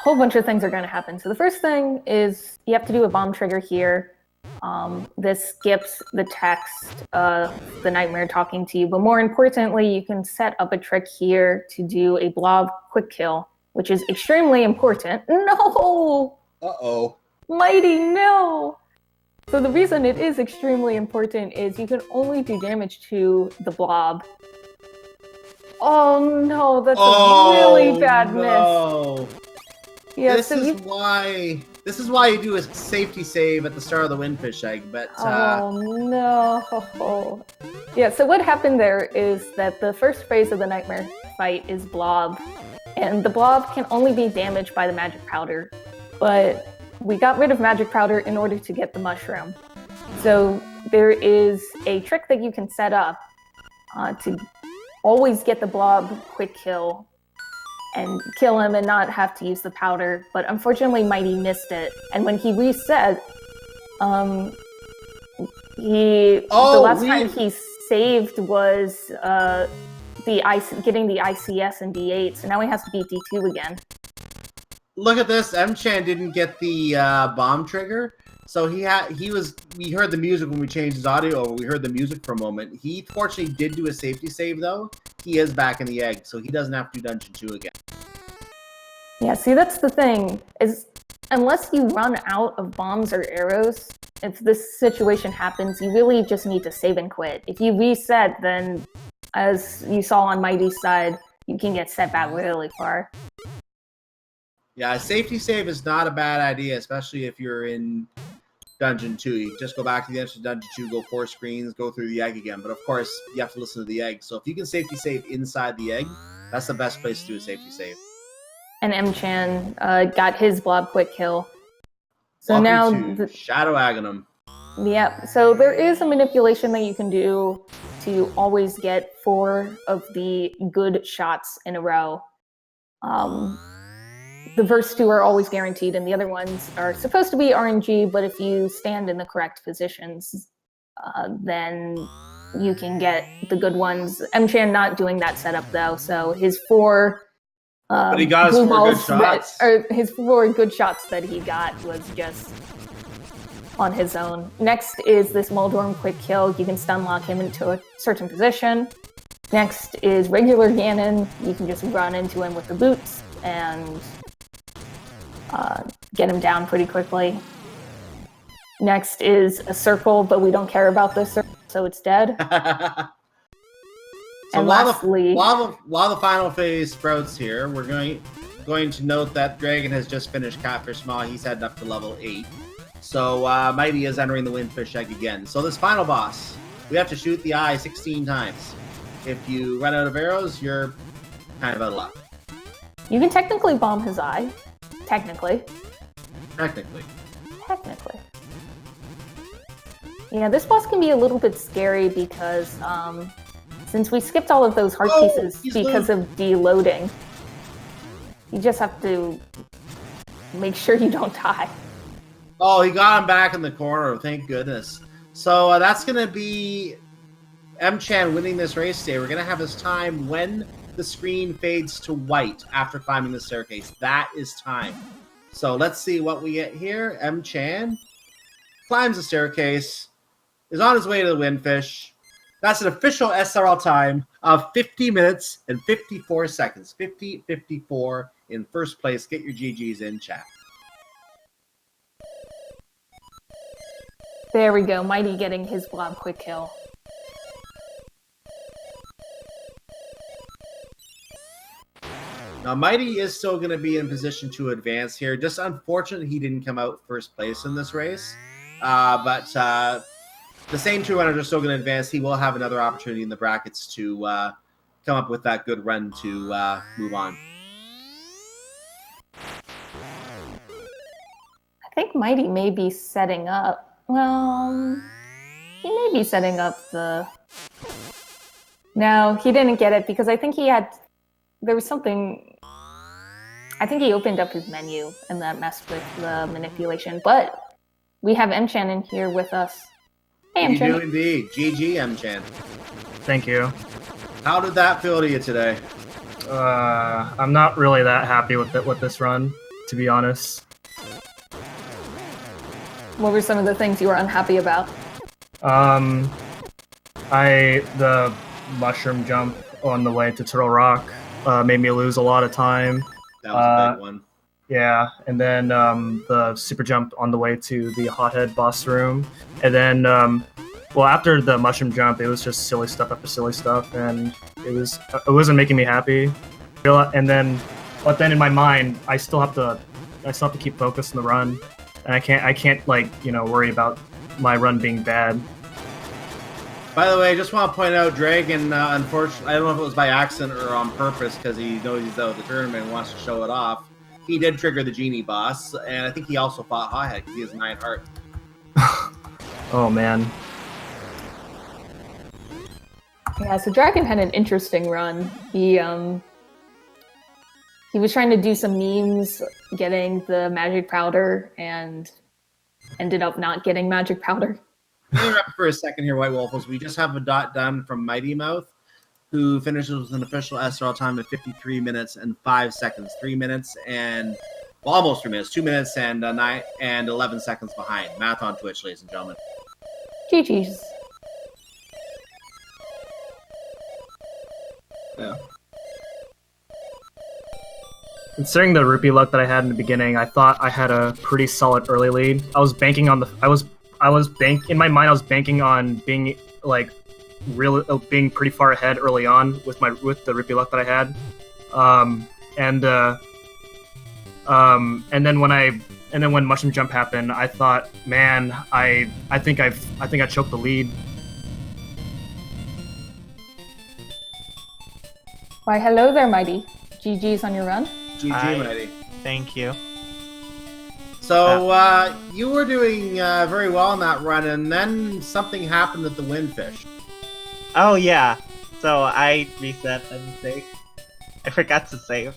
whole bunch of things are going to happen. So the first thing is you have to do a bomb trigger here. This skips the text, the nightmare talking to you. But more importantly, you can set up a trick here to do a blob quick kill, which is extremely important. No! Uh-oh. Mighty, no! So the reason it is extremely important is you can only do damage to the blob. Oh no, that's a really bad miss. Yeah, this is why you do a safety save at the start of the Windfish egg, but oh no. Yeah, so what happened there is that the first phase of the nightmare fight is blob, and the blob can only be damaged by the magic powder, but we got rid of magic powder in order to get the mushroom. So there is a trick that you can set up to always get the blob quick kill and kill him and not have to use the powder, but unfortunately Mighty missed it. And when he reset, the last time he saved was getting the ICS and D8, so now he has to beat D2 again. Look at this, Mchan didn't get the bomb trigger. So we heard the music when we changed his audio over. We heard the music for a moment. He fortunately did do a safety save though. He is back in the egg, so he doesn't have to do Dungeon 2 again. Yeah, see, that's the thing, is unless you run out of bombs or arrows, if this situation happens, you really just need to save and quit. If you reset, then as you saw on Mighty's side, you can get set back really far. Yeah, a safety save is not a bad idea, especially if you're in Dungeon 2. You just go back to the entrance of Dungeon 2, go 4 screens, go through the egg again. But of course, you have to listen to the egg. So if you can safety save inside the egg, that's the best place to do a safety save. And Mchan got his blob quick kill. So Welcome now to Shadow Aghanim. Yeah, so there is a manipulation that you can do to always get 4 of the good shots in a row. The first 2 are always guaranteed, and the other ones are supposed to be RNG, but if you stand in the correct positions, then you can get the good ones. Mchan not doing that setup, though, so his 4 But he got his blue 4 good balls shots. or his 4 good shots that he got was just on his own. Next is this Moldorm quick kill. You can stun lock him into a certain position. Next is regular Ganon. You can just run into him with the boots and get him down pretty quickly. Next is a circle, but we don't care about this circle, so it's dead. So and while lastly, the final phase sprouts here, we're going to note that Dragon has just finished Catfish Maw. He's heading up to level 8. So Mighty is entering the Windfish Egg again. So this final boss, we have to shoot the eye 16 times. If you run out of arrows, you're kind of out of luck. you can technically bomb his eye. Technically. Yeah, this boss can be a little bit scary because since we skipped all of those heart pieces because of deloading, you just have to make sure you don't die. Oh, he got him back in the corner. Thank goodness. So that's going to be Mchan winning this race today. We're going to have his time when the screen fades to white after climbing the staircase. That is time. So let's see what we get here. Mchan climbs the staircase, is on his way to the Windfish. That's an official SRL time of 50 minutes and 54 seconds. 50-54 in first place. Get your GGs in chat. There we go. Mighty getting his blob quick kill. Now, Mighty is still going to be in position to advance here. Just unfortunate he didn't come out first place in this race. But the same 2 runners are still going to advance. He will have another opportunity in the brackets to come up with that good run to move on. I think Mighty may be setting up. Well, he may be setting up the... No, he didn't get it because I think he had... There was something... I think he opened up his menu and that messed with the manipulation. But we have Mchan in here with us. Hey, Mchan. You do indeed. GG, Mchan. Thank you. How did that feel to you today? I'm not really that happy with this run, to be honest. What were some of the things you were unhappy about? The mushroom jump on the way to Turtle Rock made me lose a lot of time. That was a big one. Yeah, and then the super jump on the way to the Hothead boss room. And then, well, after the mushroom jump, it was just silly stuff after silly stuff, and it wasn't making me happy. And then, but then in my mind, I still have to keep focused on the run. And I can't like, worry about my run being bad. By the way, I just want to point out, Dragon, unfortunately, I don't know if it was by accident or on purpose, because he knows he's out of the tournament and wants to show it off. He did trigger the Genie boss, and I think he also fought Hothead, because he has 9 hearts. Oh, man. Yeah, so Dragon had an interesting run. He was trying to do some memes, getting the magic powder, and ended up not getting magic powder. Interrupt for a second here, White Wolf. We just have a dot done from Mighty Mouth, who finishes with an official SRL time of 53 minutes and 5 seconds. 3 minutes and, well, almost 3 minutes. 2 minutes and 9 and 11 seconds behind. Math on Twitch, ladies and gentlemen. GG's. Yeah. Considering the rupee luck that I had in the beginning, I thought I had a pretty solid early lead. I was banking on in my mind I was banking on being like being pretty far ahead early on with the rupee luck that I had. And then when mushroom jump happened, I thought, man, I think I choked the lead. Why, hello there, Mighty. GG's on your run. GG, Mighty. Thank you. So, you were doing very well in that run, and then something happened at the Windfish. Oh, yeah. So I reset a mistake. I forgot to save.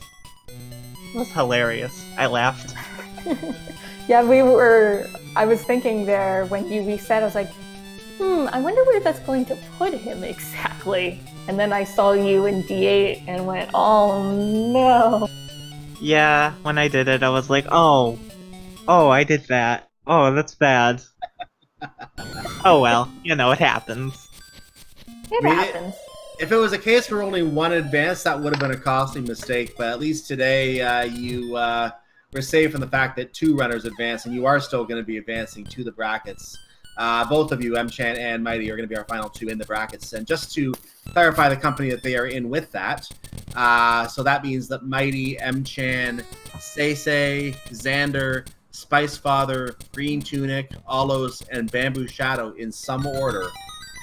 It was hilarious. I laughed. Yeah, I was thinking there when you reset, I was like, I wonder where that's going to put him exactly. and then I saw you in D8 and went, oh no. Yeah, when I did it, I was like, oh, I did that. Oh, that's bad. Oh well, it happens. It I mean, happens. If it was a case where only one advanced, that would have been a costly mistake. But at least today, you were safe from the fact that 2 runners advanced, and you are still going to be advancing to the brackets. Both of you, Mchan and Mighty, are going to be our final 2 in the brackets. And just to clarify the company that they are in with that, so that means that Mighty, Mchan, Seisei, Xander, Spice Father, Green Tunic, Olos, and Bamboo Shadow, in some order,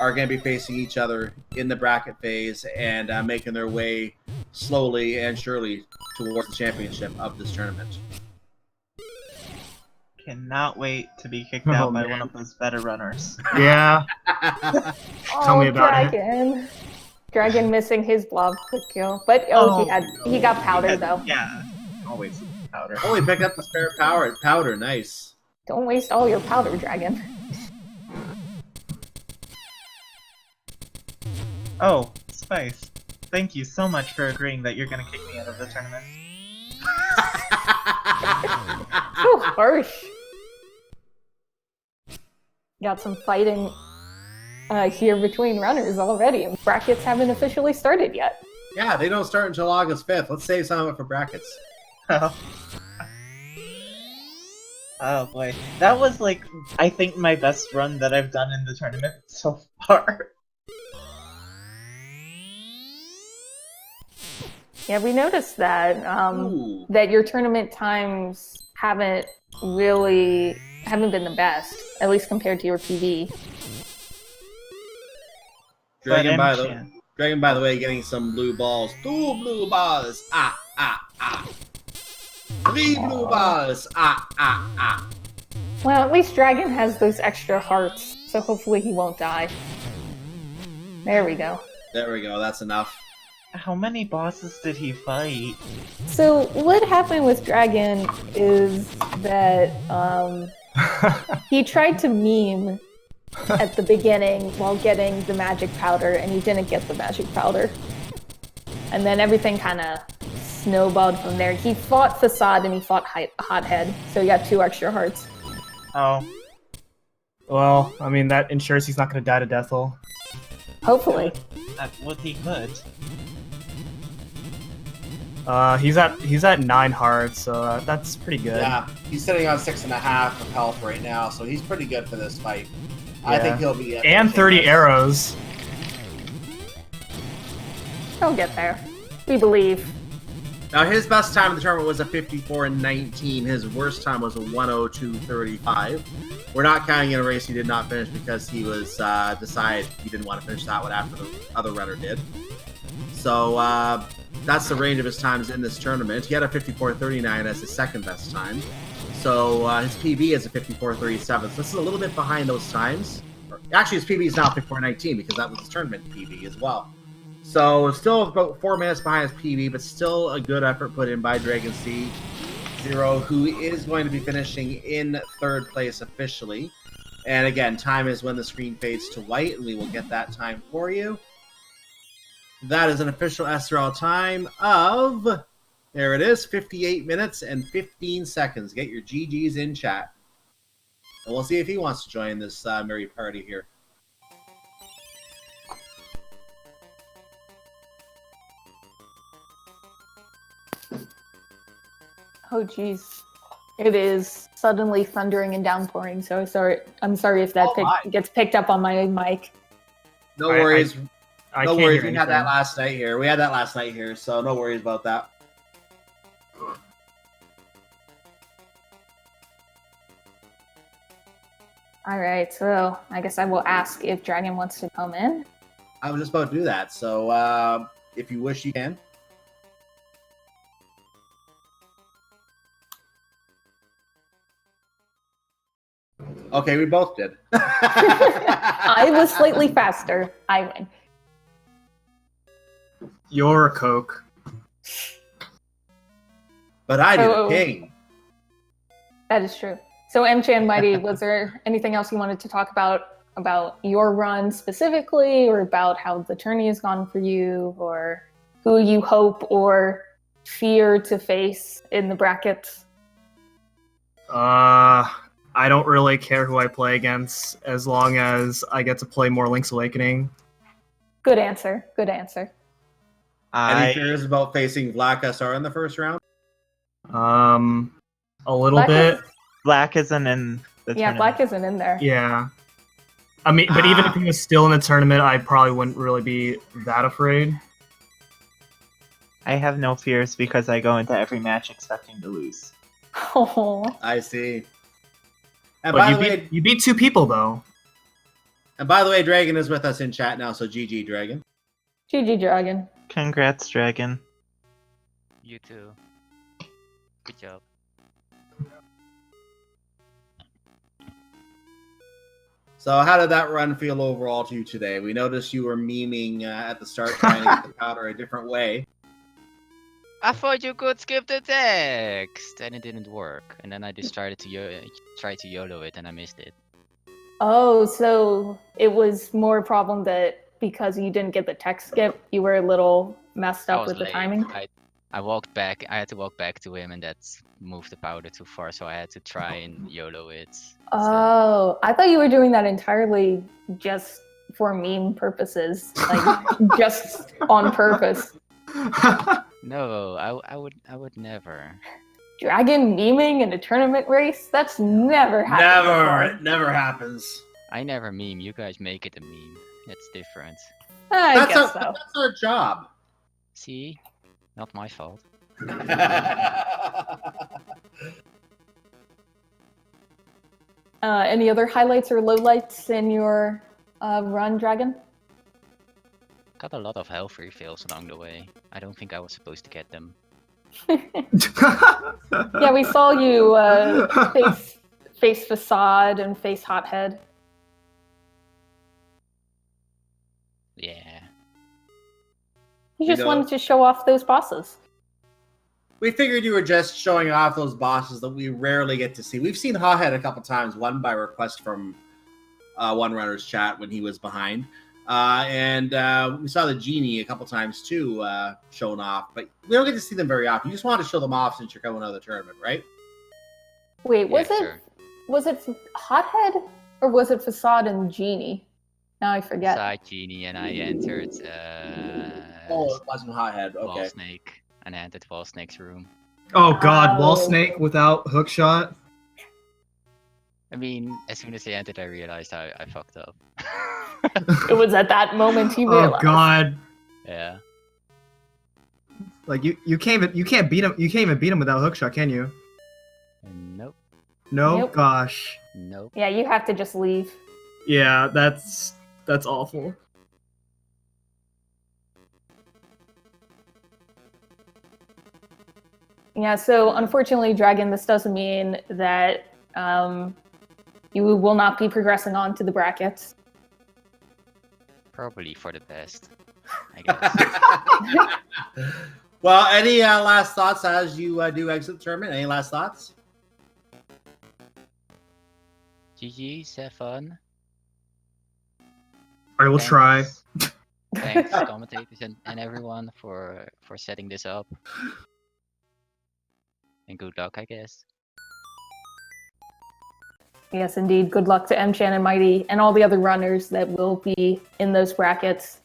are going to be facing each other in the bracket phase and making their way slowly and surely towards the championship of this tournament. Cannot wait to be kicked out by one of those better runners. Yeah. Tell me about Dragon. Dragon missing his blob quick kill. But he got powder though. Yeah. Always powder. Oh, he picked up the spare powder. Nice. Don't waste all your powder, Dragon. Oh, Spice. Thank you so much for agreeing that you're gonna kick me out of the tournament. So harsh. Got some fighting here between runners already. Brackets haven't officially started yet. Yeah, they don't start until August 5th. Let's save some of it for brackets. Oh boy. That was I think my best run that I've done in the tournament so far. Yeah, we noticed that that your tournament times haven't been the best, at least compared to your PB. Dragon, by the way, getting some blue balls. 2 blue balls. 3 blue balls. Well, at least Dragon has those extra hearts, so hopefully he won't die. There we go. There we go. That's enough. How many bosses did he fight? So what happened with Dragon is that he tried to meme at the beginning while getting the magic powder, and he didn't get the magic powder. And then everything kind of snowballed from there. He fought Facade and he fought Hothead, so he got 2 extra hearts. Oh. Well, I mean, that ensures he's not going to die to Deathel. Hopefully. What he could. He's at 9 hearts, so that's pretty good. Yeah, he's sitting on 6.5 of health right now, so he's pretty good for this fight. Yeah. I think he'll be... And 30 arrows. He'll get there. We believe. Now, his best time in the tournament was a 54:19. His worst time was a 102:35. We're not counting in a race he did not finish because he was decided he didn't want to finish that one after the other runner did. So that's the range of his times in this tournament. He had a 54:39 as his second best time. So his PB is a 54:37. So this is a little bit behind those times. Actually, his PB is now 54:19 because that was his tournament PB as well. So still about 4 minutes behind his PB, but still a good effort put in by dragonc0, who is going to be finishing in 3rd place officially. And again, time is when the screen fades to white, and we will get that time for you. That is an official SRL time of, there it is, 58 minutes and 15 seconds. Get your GGs in chat. And we'll see if he wants to join this merry party here. Oh geez. It is suddenly thundering and downpouring, so I'm sorry if that gets picked up on my mic. No worries. I no worries. We had that last night here. So no worries about that. All right, so I guess I will ask if Dragon wants to come in. I was just about to do that. So if you wish, you can. Okay, we both did. I was slightly faster. I win. You're a Coke. But I did a ping. That is true. So Mchan Mighty, was there anything else you wanted to talk about about your run specifically, or about how the tourney has gone for you, or who you hope or fear to face in the brackets? I don't really care who I play against as long as I get to play more Link's Awakening. Good answer. Good answer. Any fears about facing Black SR in the first round? A little Black bit. Black isn't in the tournament. Black isn't in there. Yeah. I mean, but even if he was still in the tournament, I probably wouldn't really be that afraid. I have no fears because I go into every match expecting to lose. Oh. I see. And But by the way, you beat 2 people though. and by the way, Dragon is with us in chat now, so GG, Dragon. GG Dragon. Congrats, Dragon. You too. Good job. So how did that run feel overall to you today? We noticed you were memeing at the start, trying to get the powder a different way. I thought you could skip the text, and it didn't work. And then I just tried to YOLO it, and I missed it. Oh, so it was more a problem that because you didn't get the text skip, you were a little messed I up was with the late. timing? I walked back. I had to walk back to him, and that's moved the powder too far. So I had to try and YOLO it. instead. Oh, I thought you were doing that entirely just for meme purposes, like just on purpose. No, I would never. Dragon memeing in a tournament race? That's never happened Never, before. it never happens. I never meme. You guys make it a meme. It's different. I guess so. That's our job. See, not my fault. Any other highlights or lowlights in your run, Dragon? Got a lot of health refills along the way. I don't think I was supposed to get them. Yeah, we saw you face Facade and face Hothead. Yeah. You just know- wanted to show off those bosses. We figured you were just showing off those bosses that we rarely get to see. We've seen Hothead a couple times, one by request from One Runner's chat when he was behind. And we saw the Genie a couple times too, shown off, but we don't get to see them very often. You just wanted to show them off since you're going to the tournament, right? Wait, was Yeah, it sure. was it Hothead or was it Facade and Genie? Now I forget. Side Genie, and I entered Oh, it wasn't Hothead. Wall Okay. Snake, and I entered Wall Snake's room. Oh god, Wall Oh. Snake without hookshot? I mean, as soon as I entered, I realized I fucked up. It was at that moment you Oh realized. god. Yeah. Like you can't beat him without hookshot, can you? Nope. No? Nope. Gosh. Nope. Yeah, you have to just leave. Yeah, that's awful. Yeah, so unfortunately, Dragon, this doesn't mean that you will not be progressing on to the brackets. Probably for the best, I guess. Well, any last thoughts as you do exit the tournament? Any last thoughts? GG's, have fun. I will try. Thanks, commentators and everyone for setting this up. And good luck, I guess. Yes, indeed. Good luck to Mchan and Mighty and all the other runners that will be in those brackets.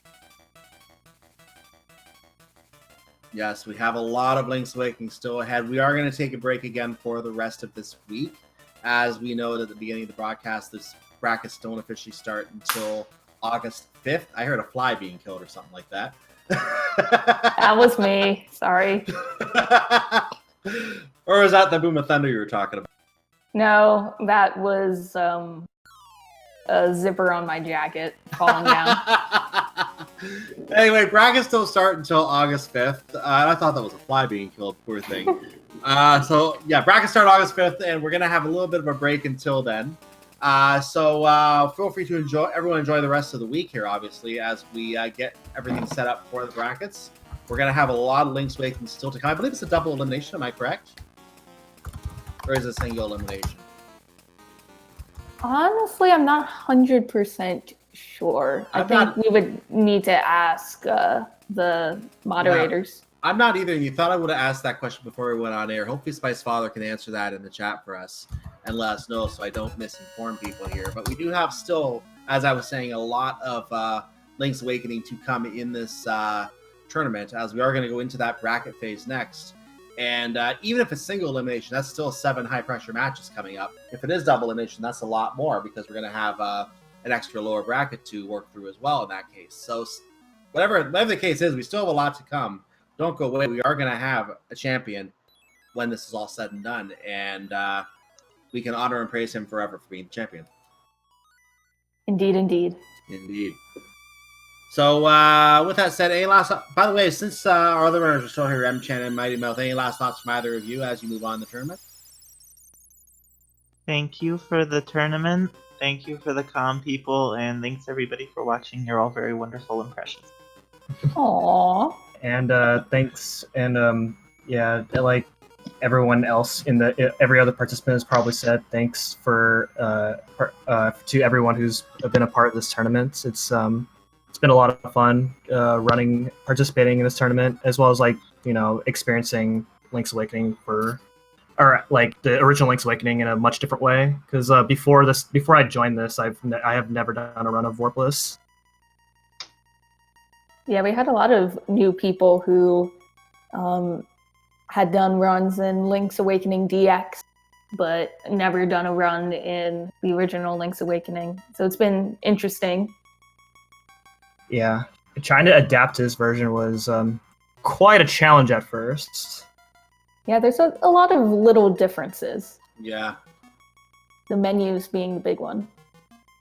Yes, we have a lot of Link's Awakening still ahead. We are going to take a break again for the rest of this week. As we know at the beginning of the broadcast, this brackets don't officially start until August 5th. I heard a fly being killed or something like that. That was me. Sorry. Or was that the Boom of Thunder you were talking about? No, that was a zipper on my jacket falling down. Anyway, brackets don't start until August 5th. I thought that was a fly being killed, poor thing. So, yeah, brackets start August 5th, and we're going to have a little bit of a break until then. So feel free to enjoy the rest of the week here, obviously, as we get everything set up for the brackets. We're going to have a lot of Link's Awakening still to come. I believe it's a double elimination, am I correct? Or is it a single elimination? Honestly, I'm not 100% sure. I I'm think not- we would need to ask the moderators. I'm not either, and you thought I would have asked that question before we went on air. Hopefully Spice Father can answer that in the chat for us and let us know so I don't misinform people here. But we do have still, as I was saying, a lot of Link's Awakening to come in this tournament, as we are going to go into that bracket phase next. And even if it's single elimination, that's still 7 high-pressure matches coming up. If it is double elimination, that's a lot more because we're going to have an extra lower bracket to work through as well in that case. So whatever the case is, we still have a lot to come. Don't go away. We are going to have a champion when this is all said and done, and we can honor and praise him forever for being champion. Indeed, indeed. Indeed. So, with that said, any last... By the way, since our other runners are still here, Mchan and mghtymth, any last thoughts from either of you as you move on in the tournament? Thank you for the tournament. Thank you for the calm people, and thanks everybody for watching. You're all very wonderful and precious. Aww. And thanks, and yeah, like everyone else in the every other participant has probably said, thanks for to everyone who's been a part of this tournament. It's been a lot of fun participating in this tournament, as well as experiencing Link's Awakening or the original Link's Awakening in a much different way. Because before I joined this, I have never done a run of Warpless. Yeah, we had a lot of new people who had done runs in Link's Awakening DX, but never done a run in the original Link's Awakening. So it's been interesting. Yeah, trying to adapt to this version was quite a challenge at first. Yeah, there's a lot of little differences. Yeah. The menus being the big one.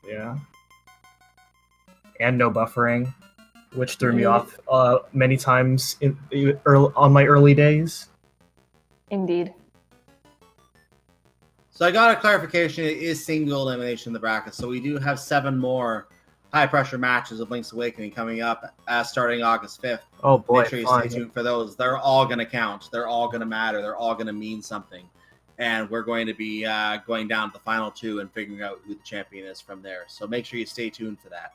Yeah. And no buffering, which threw me off many times on my early days. Indeed. So I got a clarification. It is single elimination in the bracket. So we do have 7 more high-pressure matches of Link's Awakening coming up starting August 5th. Oh boy, Make sure you stay tuned for those. They're all going to count. They're all going to matter. They're all going to mean something. And we're going to be going down to the final 2 and figuring out who the champion is from there. So make sure you stay tuned for that.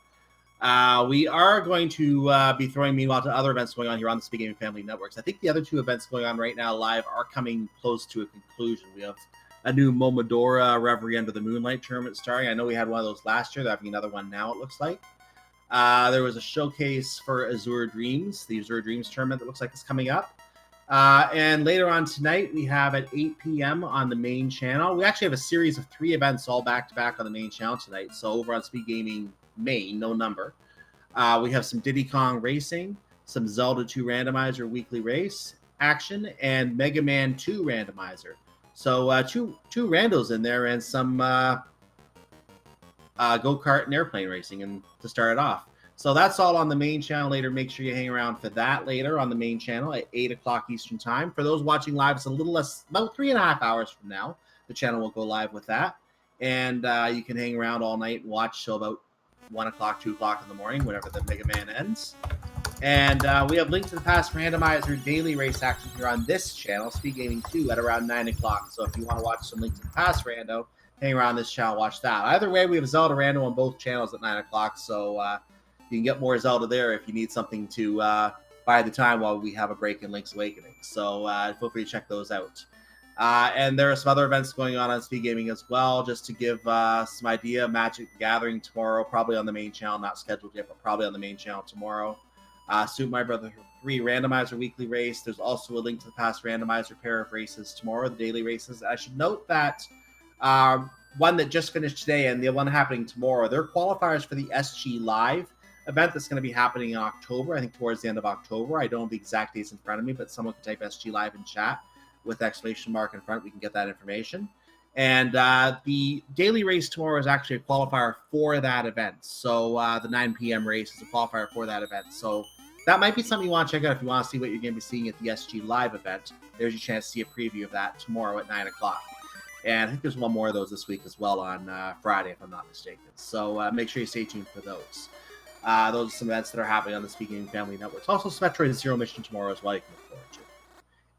We are going to be throwing, meanwhile, to other events going on here on the Speed Gaming Family Networks. I think the other 2 events going on right now live are coming close to a conclusion. We have a new Momodora Reverie Under the Moonlight tournament starting. I know we had one of those last year. They're having another one now, it looks like. There was a showcase for Azure Dreams, the Azure Dreams tournament that looks like it's coming up. And later on tonight, we have at 8 p.m. on the main channel. We actually have a series of 3 events all back-to-back on the main channel tonight. So over on Speed Gaming Main, no number. We have some Diddy Kong Racing, some Zelda 2 Randomizer Weekly Race action, and Mega Man 2 Randomizer. So two randos in there and some go-kart and airplane racing and to start it off. So that's all on the main channel later. Make sure you hang around for that later on the main channel at 8 o'clock Eastern Time. For those watching live, it's a little less, about 3.5 hours from now. The channel will go live with that. And you can hang around all night and watch till about 1 o'clock, 2 o'clock in the morning, whenever the Mega Man ends. And we have Link to the Past Randomizer daily race action here on this channel, Speed Gaming 2, at around 9 o'clock. So if you want to watch some Link to the Past rando, hang around this channel, watch that. Either way, we have Zelda rando on both channels at 9 o'clock, so you can get more Zelda there if you need something to buy the time while we have a break in Link's Awakening. So feel free to check those out. And there are some other events going on Speed Gaming as well, just to give some idea. Magic Gathering tomorrow, probably on the main channel, not scheduled yet, but probably on the main channel tomorrow. Super Mario Brother 3 Randomizer Weekly Race. There's also a Link to the Past Randomizer pair of races tomorrow, the daily races. I should note that one that just finished today and the one happening tomorrow, they're qualifiers for the SG Live event that's going to be happening in October, I think towards the end of October. I don't have the exact dates in front of me, but someone can type SG Live in chat with exclamation mark in front. We can get that information. And the daily race tomorrow is actually a qualifier for that event. So the 9 p.m. race is a qualifier for that event. So that might be something you want to check out if you want to see what you're going to be seeing at the SG Live event. There's your chance to see a preview of that tomorrow at 9 o'clock. And I think there's one more of those this week as well on Friday, if I'm not mistaken. So make sure you stay tuned for those. Those are some events that are happening on the Speed Gaming Family Network. Also, Metroid Zero Mission tomorrow as well. You can look forward to.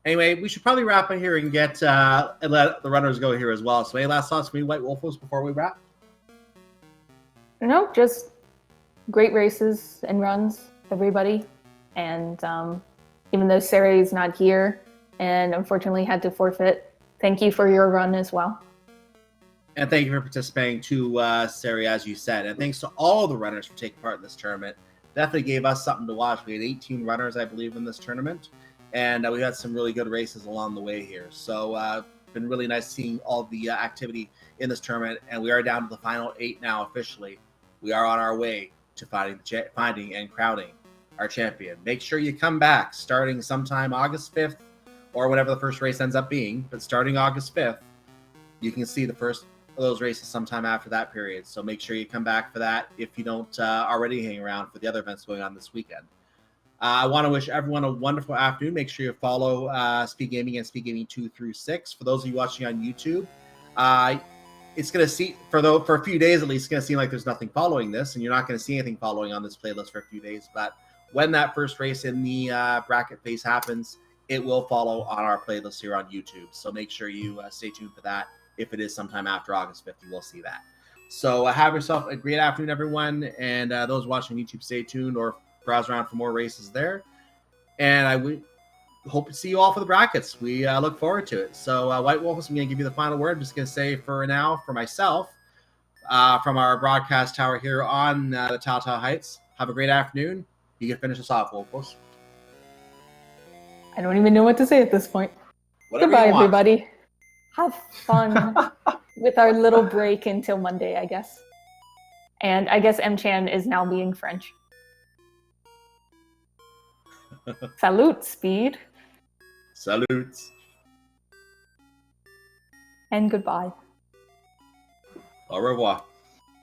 Anyway, we should probably wrap up here and get and let the runners go here as well. So any last thoughts from you, White Wolfos, before we wrap? No, just great races and runs, everybody. And even though Sarah is not here and unfortunately had to forfeit, thank you for your run as well. And thank you for participating too, Sari, as you said. And thanks to all the runners for taking part in this tournament. Definitely gave us something to watch. We had 18 runners, I believe, in this tournament. And we had some really good races along the way here. So been really nice seeing all the activity in this tournament. And we are down to the final 8 now officially. We are on our way to finding and crowning our champion. Make sure you come back starting sometime August 5th or whatever the first race ends up being. But starting August 5th, you can see the first of those races sometime after that period. So make sure you come back for that if you don't already hang around for the other events going on this weekend. I want to wish everyone a wonderful afternoon. Make sure you follow Speed Gaming and Speed Gaming 2 through 6. For those of you watching on YouTube, it's going to see, for a few days at least, it's going to seem like there's nothing following this, and you're not going to see anything following on this playlist for a few days. But when that first race in the bracket phase happens, it will follow on our playlist here on YouTube. So make sure you stay tuned for that. If it is sometime after August 5th, you will see that. So have yourself a great afternoon, everyone. And those watching YouTube, stay tuned or browse around for more races there. And I hope to see you all for the brackets. We look forward to it. So White Wolf, I'm going to give you the final word. I'm just going to say for now, for myself, from our broadcast tower here on the Telltale Heights, have a great afternoon. You can finish us off, Wolfos. I don't even know what to say at this point. Whatever Goodbye, you want. everybody. Have fun with our little break until Monday, I guess. And I guess Mchan is now being French. Salute, Speed. Salutes. And goodbye. Au revoir.